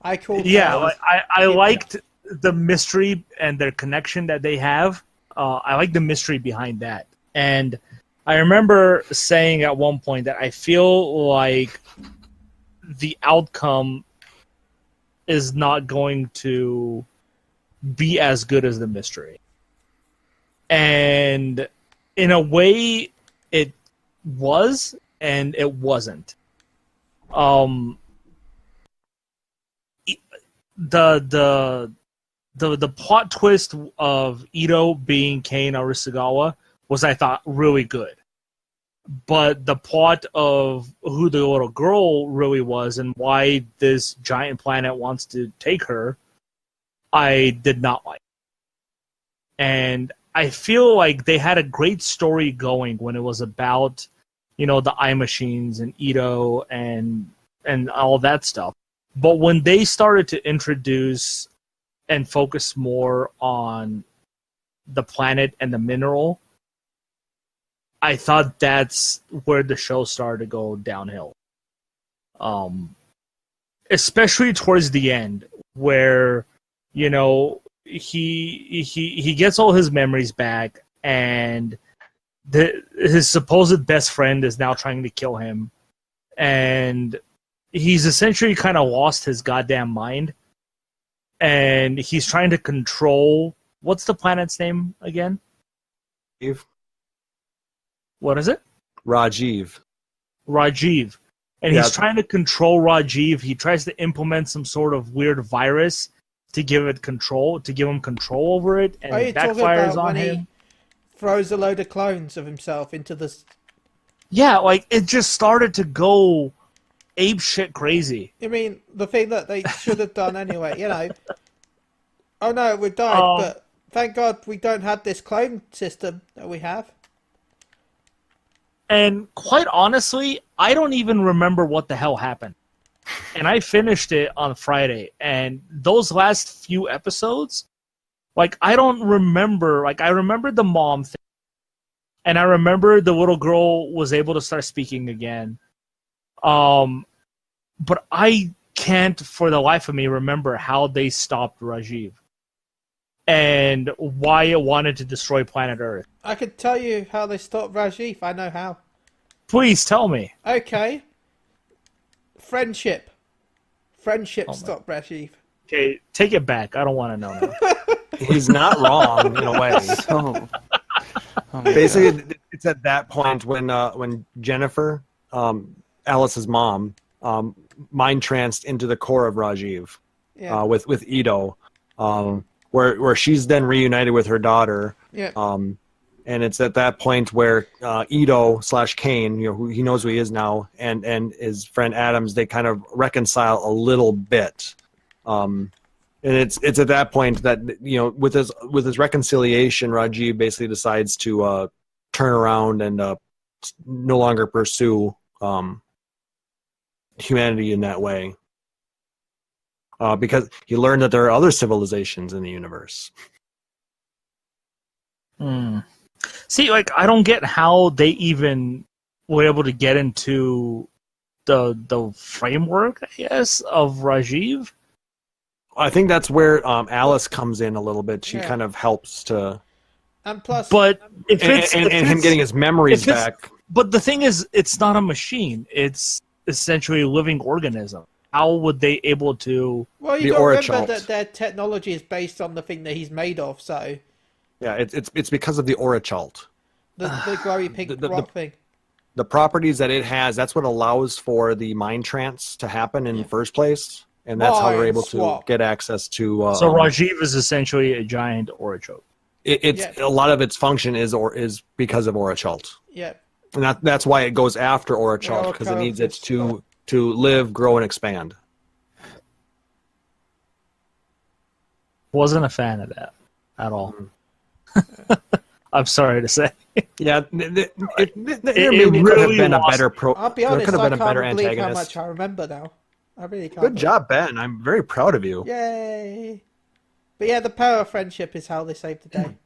I liked the mystery and their connection that they have. I like the mystery behind that. And I remember saying at one point that I feel like the outcome is not going to be as good as the mystery. And in a way, it was and it wasn't. The plot twist of Ito being Kane Arisugawa was, I thought, really good. But the plot of who the little girl really was and why this giant planet wants to take her, I did not like. And I feel like they had a great story going when it was about, the eye machines and Ito and all that stuff. But when they started to introduce and focus more on the planet and the mineral, I thought that's where the show started to go downhill. Especially towards the end, where, he gets all his memories back, and his supposed best friend is now trying to kill him, and he's essentially kind of lost his goddamn mind, and he's trying to control, what's the planet's name again? What is it? Rajiv. And he's trying to control Rajiv. He tries to implement some sort of weird virus to give him control over it, and it backfires on him. He throws a load of clones of himself into this. Yeah, like it just started to go ape shit crazy. You mean the thing that they should have done anyway? Oh no, we died, but thank God we don't have this clone system that we have. And quite honestly, I don't even remember what the hell happened. And I finished it on Friday, and those last few episodes, like, I don't remember. Like, I remember the mom thing, and I remember the little girl was able to start speaking again. But I can't, for the life of me, remember how they stopped Rajiv and why it wanted to destroy planet Earth. I could tell you how they stopped Rajiv. I know how. Please tell me. Okay. Friendship. Friendship stopped Rajiv. Okay, take it back. I don't want to know now. He's not wrong in a way. Basically, it's at that point when Jennifer, Alice's mom, mind tranced into the core of Rajiv, with Ito, where she's then reunited with her daughter. Yeah. And it's at that point where Ito / Kane, who he knows who he is now, and his friend Adams, they kind of reconcile a little bit. And it's at that point that with his reconciliation, Rajiv basically decides to turn around and no longer pursue humanity in that way, because he learned that there are other civilizations in the universe. See, like, I don't get how they even were able to get into the framework, I guess, of Rajiv. I think that's where Alice comes in a little bit. She kind of helps to, And plus, but if it's and him getting his memories back. But the thing is, it's not a machine. It's essentially a living organism. How would they able to? Well, you got to remember that their technology is based on the thing that he's made of. So, yeah, it's because of the Orachalt. The glowy pink rock thing. The properties that it has, that's what allows for the mind trance to happen in the first place, and that's how they're able to get access to. So Rajiv is essentially a giant Orachope. A lot of its function is because of Orachalt. Yeah. And that's why it goes after Orachalt, because it needs it to live, grow, and expand. Wasn't a fan of that at all. I'm sorry to say. Yeah, there maybe could have been a better I'll be honest, I can't believe how much I remember now. I really can't. Good job, Ben. I'm very proud of you. Yay! But yeah, the power of friendship is how they saved the day.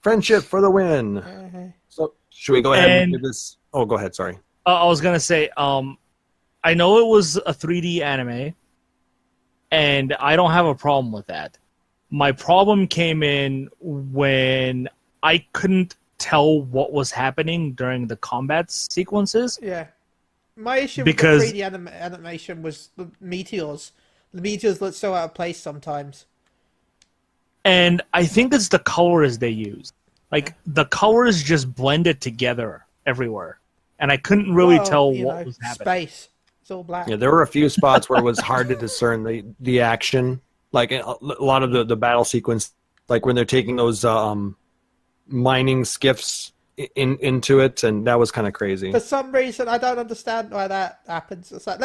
Friendship for the win. So, should we go ahead and do this? Oh, go ahead. Sorry. I was gonna say, I know it was a 3D anime, and I don't have a problem with that. My problem came in when I couldn't tell what was happening during the combat sequences. Yeah. My issue with the 3D animation was the meteors. The meteors look so out of place sometimes. And I think it's the colors they use. Like, the colors just blended together everywhere. And I couldn't really tell what was happening. Space. It's all black. Yeah, there were a few spots where it was hard to discern the action. Like, a lot of the battle sequence, like when they're taking those mining skiffs into it, and that was kind of crazy. For some reason, I don't understand why that happens. It's like,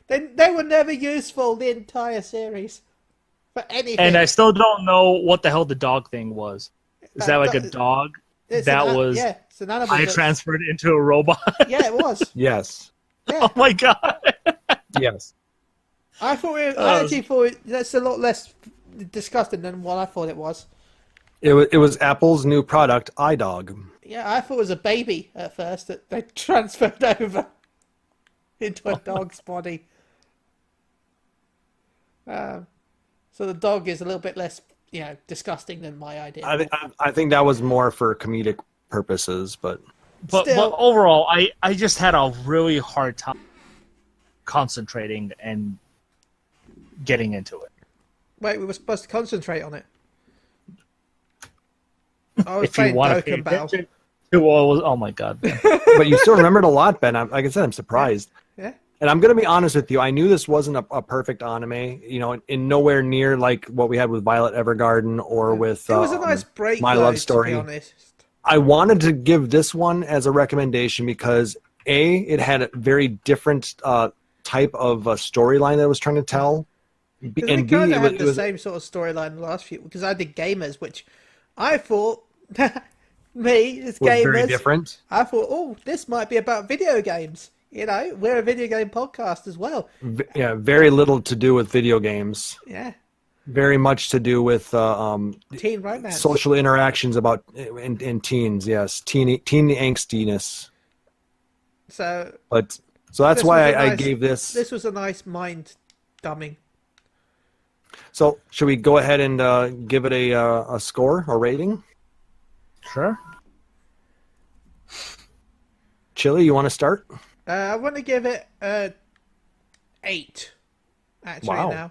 they were never useful the entire series for anything. And I still don't know what the hell the dog thing was. Is that like a dog that was it's an animal I transferred into a robot? Yeah, it was. Yes. Yeah. Oh my god. Yes. I actually thought that's a lot less disgusting than what I thought it was. It was Apple's new product, iDog. Yeah, I thought it was a baby at first that they transferred over into a dog's body. So the dog is a little bit less, disgusting than my idea. I think that was more for comedic purposes, but overall, I just had a really hard time concentrating and getting into it. Wait, we were supposed to concentrate on it. I was if you want to pay attention to what was, oh my god! But you still remembered a lot, Ben. Like I said, I'm surprised. Yeah. And I'm going to be honest with you. I knew this wasn't a perfect anime. In nowhere near like what we had with Violet Evergarden or with it was a nice break. My Love Story. To be honest. I wanted to give this one as a recommendation because it had a very different type of storyline that it was trying to tell. And we kind of had the same sort of storyline the last few, because I did Gamers, which I thought me as was gamers, very different. I thought, oh, this might be about video games. You know, we're a video game podcast as well. Yeah, very little to do with video games. Yeah. Very much to do with Teen romance. social interactions about in teens. Yes, teen angstiness. So that's why I gave this. This was a nice mind dumbing. So should we go ahead and give it a score or rating? Sure. Chille, you want to start? I want to give it 8. Actually, Wow. now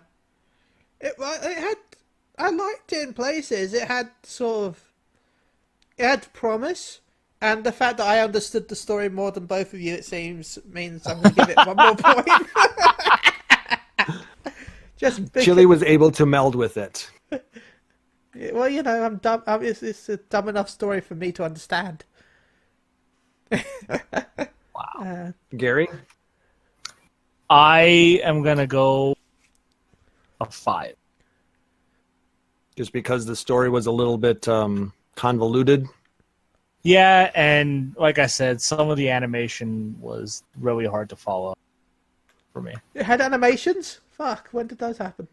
it had. I liked it in places. It had it had promise, and the fact that I understood the story more than both of you, it seems, means I'm going to give it one more point. Just because, Chille was able to meld with it. well, you know, I'm dumb. It's a dumb enough story for me to understand. Wow. Garri? I am gonna go a 5. Just because the story was a little bit convoluted. Yeah, and like I said, some of the animation was really hard to follow for me. It had animations. Fuck, when did those happen?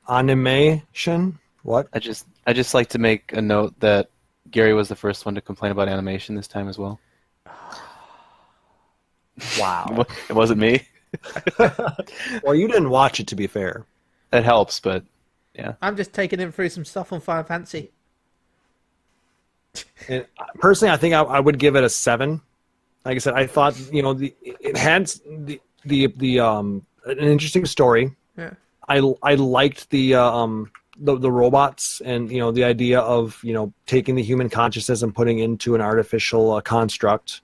Animation? What? I just like to make a note that Garri was the first one to complain about animation this time as well. Wow. It wasn't me. Well, you didn't watch it, to be fair. That helps, but yeah. I'm just taking him through some stuff on Final Fantasy. And personally, I think I would give it a 7. Like I said, I thought it had an interesting story. Yeah. I liked the robots and the idea of taking the human consciousness and putting into an artificial construct.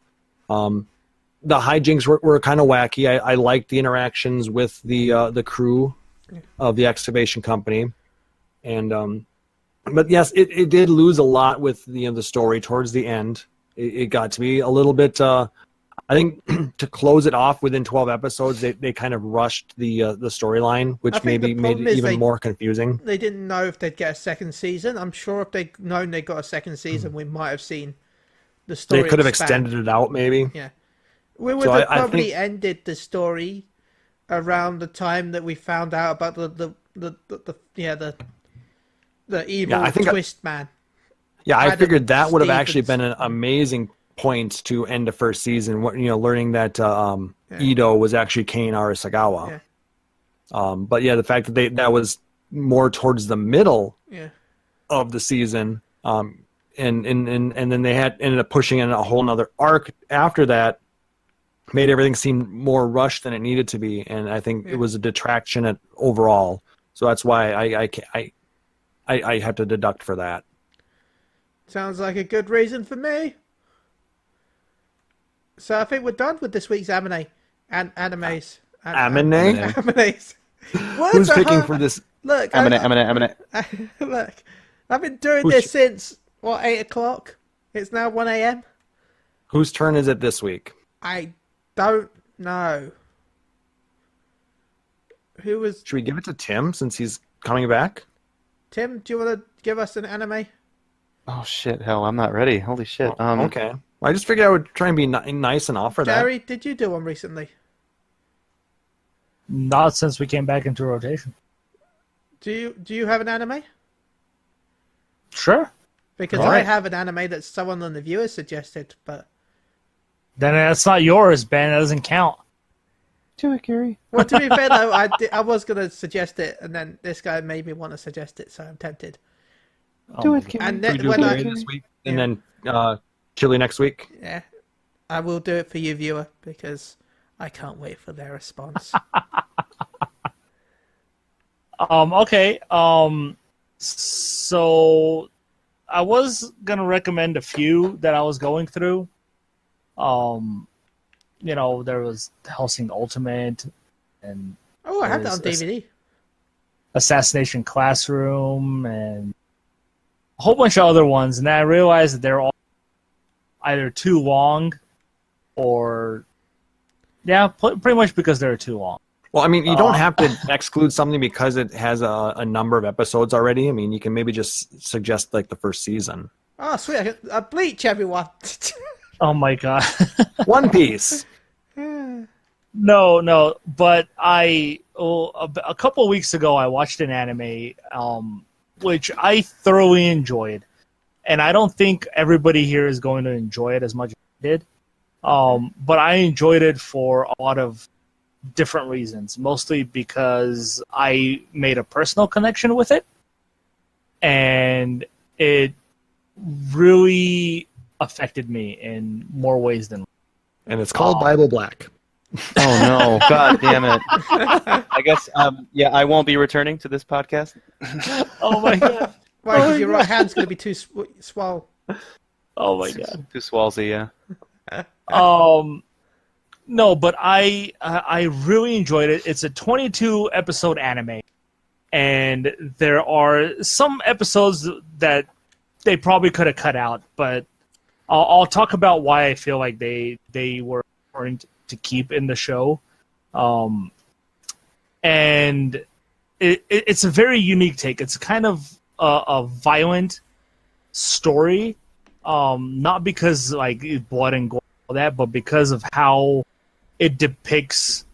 The hijinks were kind of wacky. I liked the interactions with the crew of the excavation company, and but yes, it did lose a lot with the story towards the end. It got to be a little bit. I think to close it off within 12 episodes, they kind of rushed the storyline, which maybe made it even more confusing. They didn't know if they'd get a second season. I'm sure if they'd known they got a second season, we might have seen the story. They could have expand. extended it out, maybe. Yeah, we would have probably ended the story around the time that we found out about the evil twist man. Yeah, I figured that would have actually been an amazing point to end the first season. Learning that Ito was actually Kane Arasagawa. Yeah. But yeah, the fact that that was more towards the middle of the season, and then they ended up pushing in a whole nother arc after that, made everything seem more rushed than it needed to be, and I think it was a detraction overall. So that's why I have to deduct for that. Sounds like a good reason for me. So I think we're done with this week's animes. Animes. Who's picking for this? Look, Amine. Look, I've been doing this since 8 o'clock. It's now 1 a.m. Whose turn is it this week? I don't know. Who was? Should we give it to Tim since he's coming back? Tim, do you want to give us an anime? Oh shit! Hell, I'm not ready. Holy shit! Okay. Well, I just figured I would try and be nice and offer that. Garri, did you do one recently? Not since we came back into rotation. Do you have an anime? Sure. Because I have an anime that someone on the viewer suggested, but then that's not yours, Ben. That doesn't count. Do it, Garri. Well, to be fair though, I was gonna suggest it, and then this guy made me want to suggest it, so I'm tempted. Do it, Garri. And then when this week, and then Chille next week. Yeah, I will do it for you, viewer, because I can't wait for their response. Okay. So I was gonna recommend a few that I was going through. There was Hellsing Ultimate, and I have that on DVD. Assassination Classroom, and a whole bunch of other ones. And then I realized that they're all either too long, or pretty much because they're too long. Well, I mean, you don't have to exclude something because it has a number of episodes already. I mean, you can maybe just suggest like the first season. Oh, sweet. Bleach, everyone. Oh my god. One Piece. No, but a couple of weeks ago I watched an anime which I thoroughly enjoyed, and I don't think everybody here is going to enjoy it as much as I did. But I enjoyed it for a lot of different reasons, mostly because I made a personal connection with it, and it really affected me in more ways than one. And it's called Bible Black. Oh no! God damn it! I guess I won't be returning to this podcast. Oh my god! Why? Because your right hand's going to be too swole. Oh my god! Too swalsy, yeah. No, but I really enjoyed it. It's a 22 episode anime, and there are some episodes that they probably could have cut out, but I'll talk about why I feel like they were important to keep in the show. And it's a very unique take. It's kind of a violent story, not because like blood and gore and all that, but because of how it depicts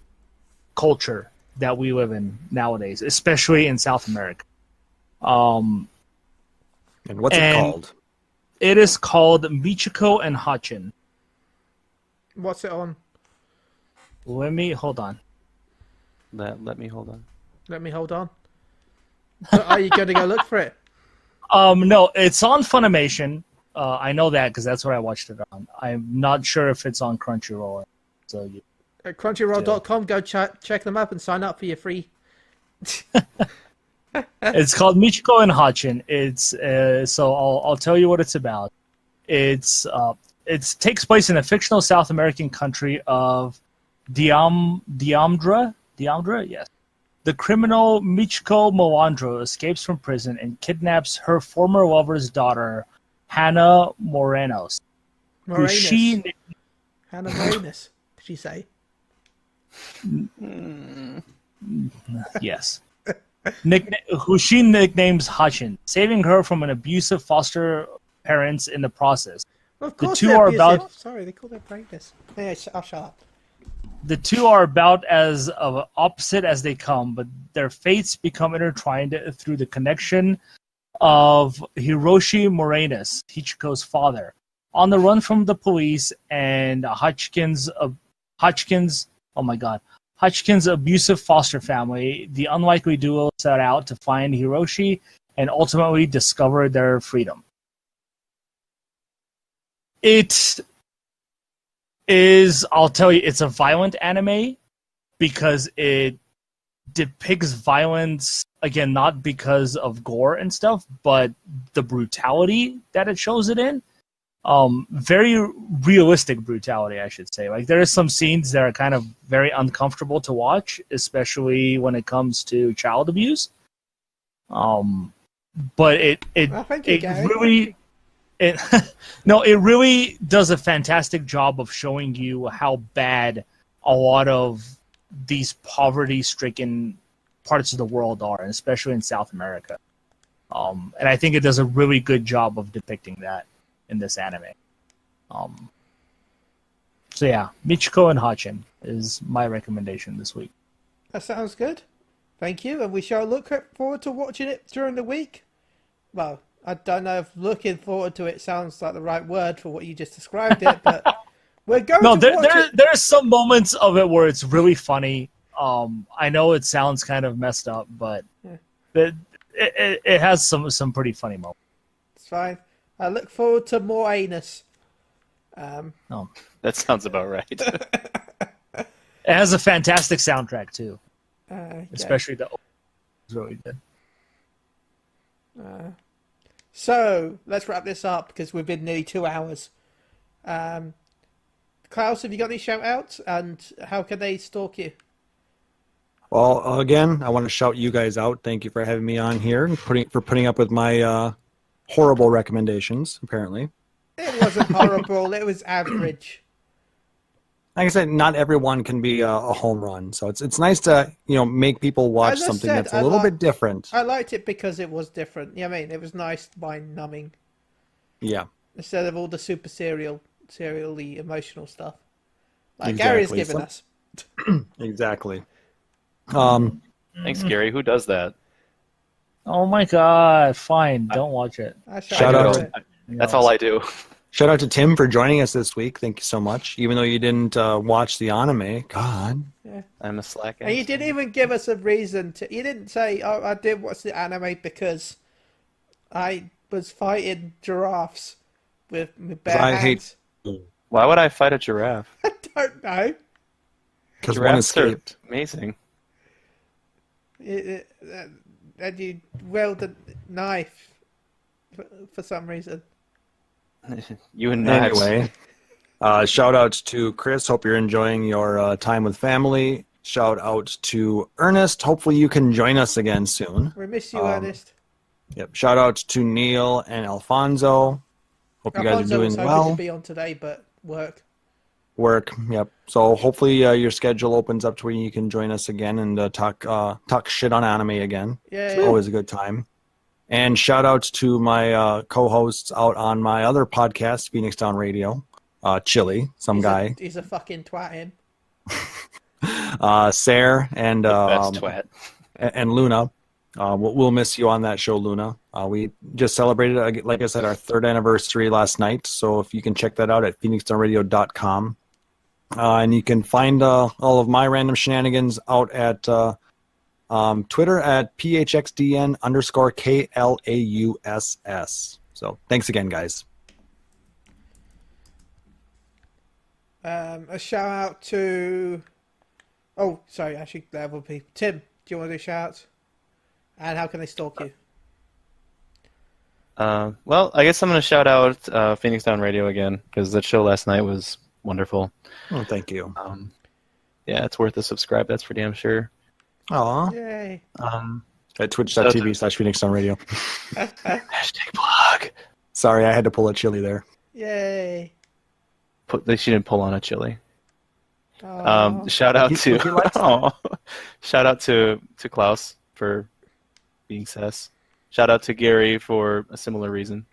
culture that we live in nowadays, especially in South America. And what's it called? It is called Michiko and Hachin. What's it on? Let me hold on. Let me hold on. Let me hold on. Are you going to go look for it? No, it's on Funimation. I know that because that's where I watched it on. I'm not sure if it's on Crunchyroll. So at crunchyroll.com, go check them up and sign up for your free. It's called Michiko and Hachin. It's so I'll tell you what it's about. It takes place in a fictional South American country of Diamdra, yes. The criminal Michiko Moandro escapes from prison and kidnaps her former lover's daughter, Hannah Morenos. Who she Hannah Morenos, did she say? Yes. Who she nicknames Hachin, saving her from an abusive foster parents in the process. Well, of course the two are about. Sorry, they call their practice. Yeah, I'll shut up. The two are about as opposite as they come, but their fates become intertwined through the connection of Hiroshi Morenas, Hichiko's father, on the run from the police, and Hotchkiss' abusive foster family. The unlikely duo set out to find Hiroshi and ultimately discover their freedom. It is, I'll tell you, it's a violent anime because it depicts violence, again, not because of gore and stuff, but the brutality that it shows it in. Very realistic brutality, I should say. Like, there are some scenes that are kind of very uncomfortable to watch, especially when it comes to child abuse. But it really... it really does a fantastic job of showing you how bad a lot of these poverty-stricken parts of the world are, and especially in South America. And I think it does a really good job of depicting that in this anime. So yeah, Michiko and Hachin is my recommendation this week. That sounds good. Thank you, and we shall look forward to watching it during the week. Well, I don't know if looking forward to it sounds like the right word for what you just described it, but we're going to watch it. There's some moments of it where it's really funny. I know it sounds kind of messed up, but it has some pretty funny moments. It's fine. I look forward to more anus. That sounds about right. It has a fantastic soundtrack too, especially the old is really good. So let's wrap this up because we've been nearly 2 hours. Klauss, have you got any shout outs, and how can they stalk you? Well, again, I want to shout you guys out. Thank you for having me on here and putting up with my horrible recommendations, apparently. It wasn't horrible. It was average. like I said, not everyone can be a home run. So it's nice to make people watch As I something said, that's a little bit different. I liked it because it was different. I mean, it was nice mind numbing Yeah, instead of all the super serially emotional stuff like exactly. Gary's given us. Exactly. Thanks, Garri. Who does that? Oh my god! Fine, don't watch it. Shout out to- That's all I do. Shout out to Tim for joining us this week. Thank you so much. Even though you didn't watch the anime, God. Yeah. I'm a slack. And you didn't even give us a reason to. You didn't say, "Oh, I did watch the anime because I was fighting giraffes with bare hands." Why would I fight a giraffe? I don't know. Because one escaped. Amazing. And you wield a knife for some reason. You and knives. Anyway, shout out to Chris. Hope you're enjoying your time with family. Shout out to Ernest. Hopefully you can join us again soon. We miss you, Ernest. Yep. Shout out to Neil and Alfonso. Hope you guys are doing was hoping well. to be on today, but work. Yep. So hopefully your schedule opens up to where you can join us again and talk shit on anime again. Yeah. It's always a good time. And shout out to my co-hosts out on my other podcast, Phoenix Down Radio. Chille, guy. He's a fucking twat, him. Sarah and That's twat. and Luna. We'll miss you on that show, Luna. We just celebrated, like I said, our 3rd anniversary last night. So if you can check that out at phoenixdownradio.com. And you can find all of my random shenanigans out at Twitter at PHXDN_KLAUSS. So thanks again, guys. A shout out to... Oh, sorry, actually, there will be... Tim, do you want to do shout-outs? And how can they stalk you? Well, I guess I'm going to shout out Phoenix Down Radio again, because that show last night was wonderful. Oh, thank you. Yeah, it's worth a subscribe, that's for damn sure. Aw. Yay. At twitch.tv/Phoenix Down Radio. Hashtag blog. Sorry, I had to pull a Chille there. Yay. She didn't pull on a Chille. Oh. Shout out shout out to Klauss for being sus. Shout out to Garri for a similar reason.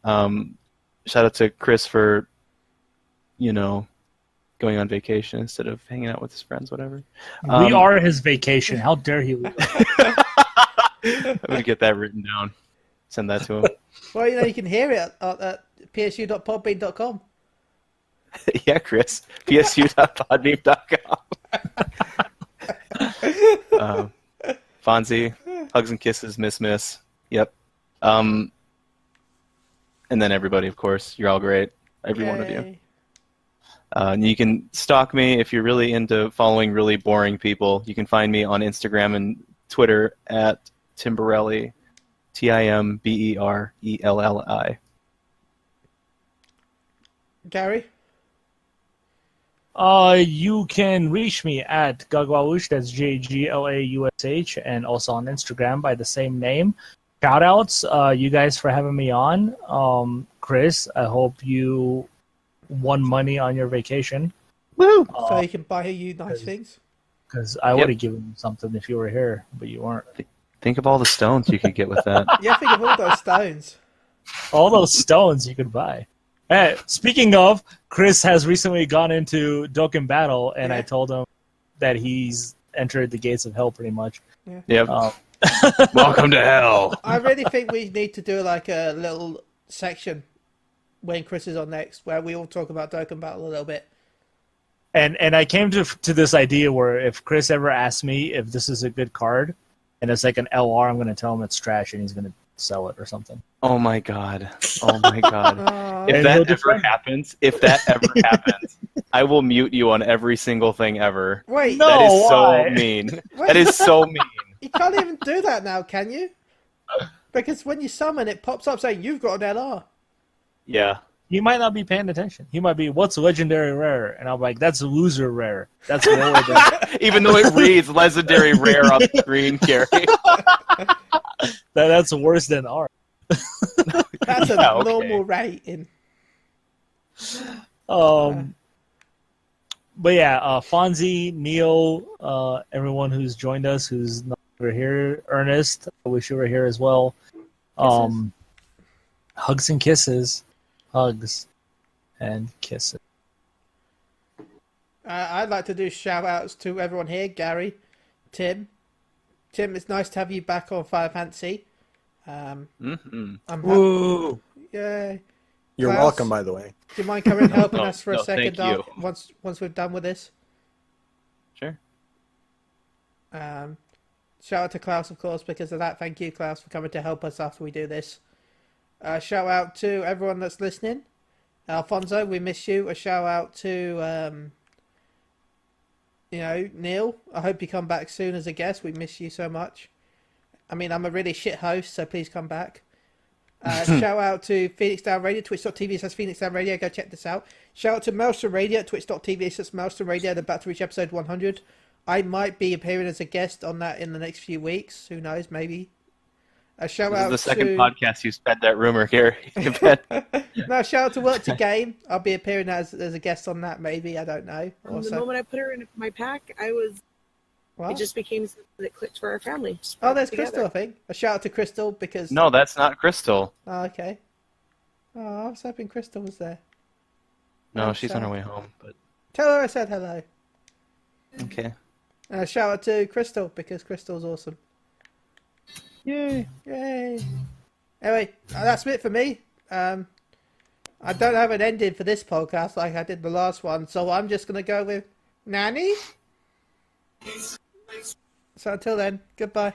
Shout out to Chris for, going on vacation instead of hanging out with his friends, whatever. We are his vacation. How dare he? I'm gonna get that written down. Send that to him. Well, you can hear it at psu.podbean.com. Yeah, Chris. psu.podbean.com. Fonzie, hugs and kisses, miss. Yep. And then everybody, of course. You're all great. Every one of you. And you can stalk me if you're really into following really boring people. You can find me on Instagram and Twitter at Timberelli, TIMBERELLI. Garri? You can reach me at Gagwaush, that's JGLAUSH, and also on Instagram by the same name. Shoutouts, you guys for having me on. Chris, I hope you won money on your vacation. Woo! So you can buy you nice things. Because I would have given you something if you were here, but you weren't. Think of all the stones you could get with that. Yeah, think of all those stones. All those stones you could buy. Hey, speaking of, Chris has recently gone into Dokkan Battle, and I told him that he's entered the gates of hell pretty much. Yeah. Yep. Welcome to hell. I really think we need to do like a little section when Chris is on next, where we all talk about Dokkan Battle a little bit. And I came to this idea where if Chris ever asks me if this is a good card, and it's like an LR, I'm going to tell him it's trash, and he's going to sell it or something. Oh my god. If that ever happens, I will mute you on every single thing ever. Wait, no, that is why? so mean. Wait. That is so mean. You can't even do that now, can you? Because when you summon, it pops up saying you've got an LR. Yeah. He might not be paying attention. He might be, what's legendary rare? And I'm like, that's loser rare. That's lower than... Even though it reads legendary rare on the screen, Garri. That's worse than R. That's a normal rating. But yeah, Fonzie, Neil, everyone who's joined us, who's no longer here, Ernest, I wish you were here as well. Hugs and kisses. Hugs and kisses. I'd like to do shout-outs to everyone here. Garri, Tim. Tim, it's nice to have you back on Final Fantasy. Woo! Yay. You're Klauss, welcome, by the way. do you mind coming and helping us for a second, thank you. once we're done with this? Sure. Shout out to Klauss, of course, because of that. Thank you, Klauss, for coming to help us after we do this. Shout out to everyone that's listening. Alfonso, we miss you. A shout out to, Neil. I hope you come back soon as a guest. We miss you so much. I mean, I'm a really shit host, so please come back. Shout out to Phoenix Down Radio, twitch.tv/says Phoenix Down Radio. Go check this out. Shout out to Maelstrom Radio, twitch.tv/says Maelstrom Radio. They're about to reach episode 100. I might be appearing as a guest on that in the next few weeks. Who knows? Maybe. Shout This out is the second to... podcast you spread that rumor, Garri. No, shout out to Work to Game. I'll be appearing as a guest on that, maybe. I don't know. The moment I put her in my pack, it just became something that clicked for our family. Oh, there's Crystal, I think. A shout out to Crystal because... No, that's not Crystal. Oh, okay. Oh, I was hoping Crystal was there. No, she's on her way home. But tell her I said hello. okay. Shout out to Crystal because Crystal's awesome. Yay. Yay. Anyway, that's it for me. I don't have an ending for this podcast like I did the last one, so I'm just going to go with Nanny. So until then, goodbye.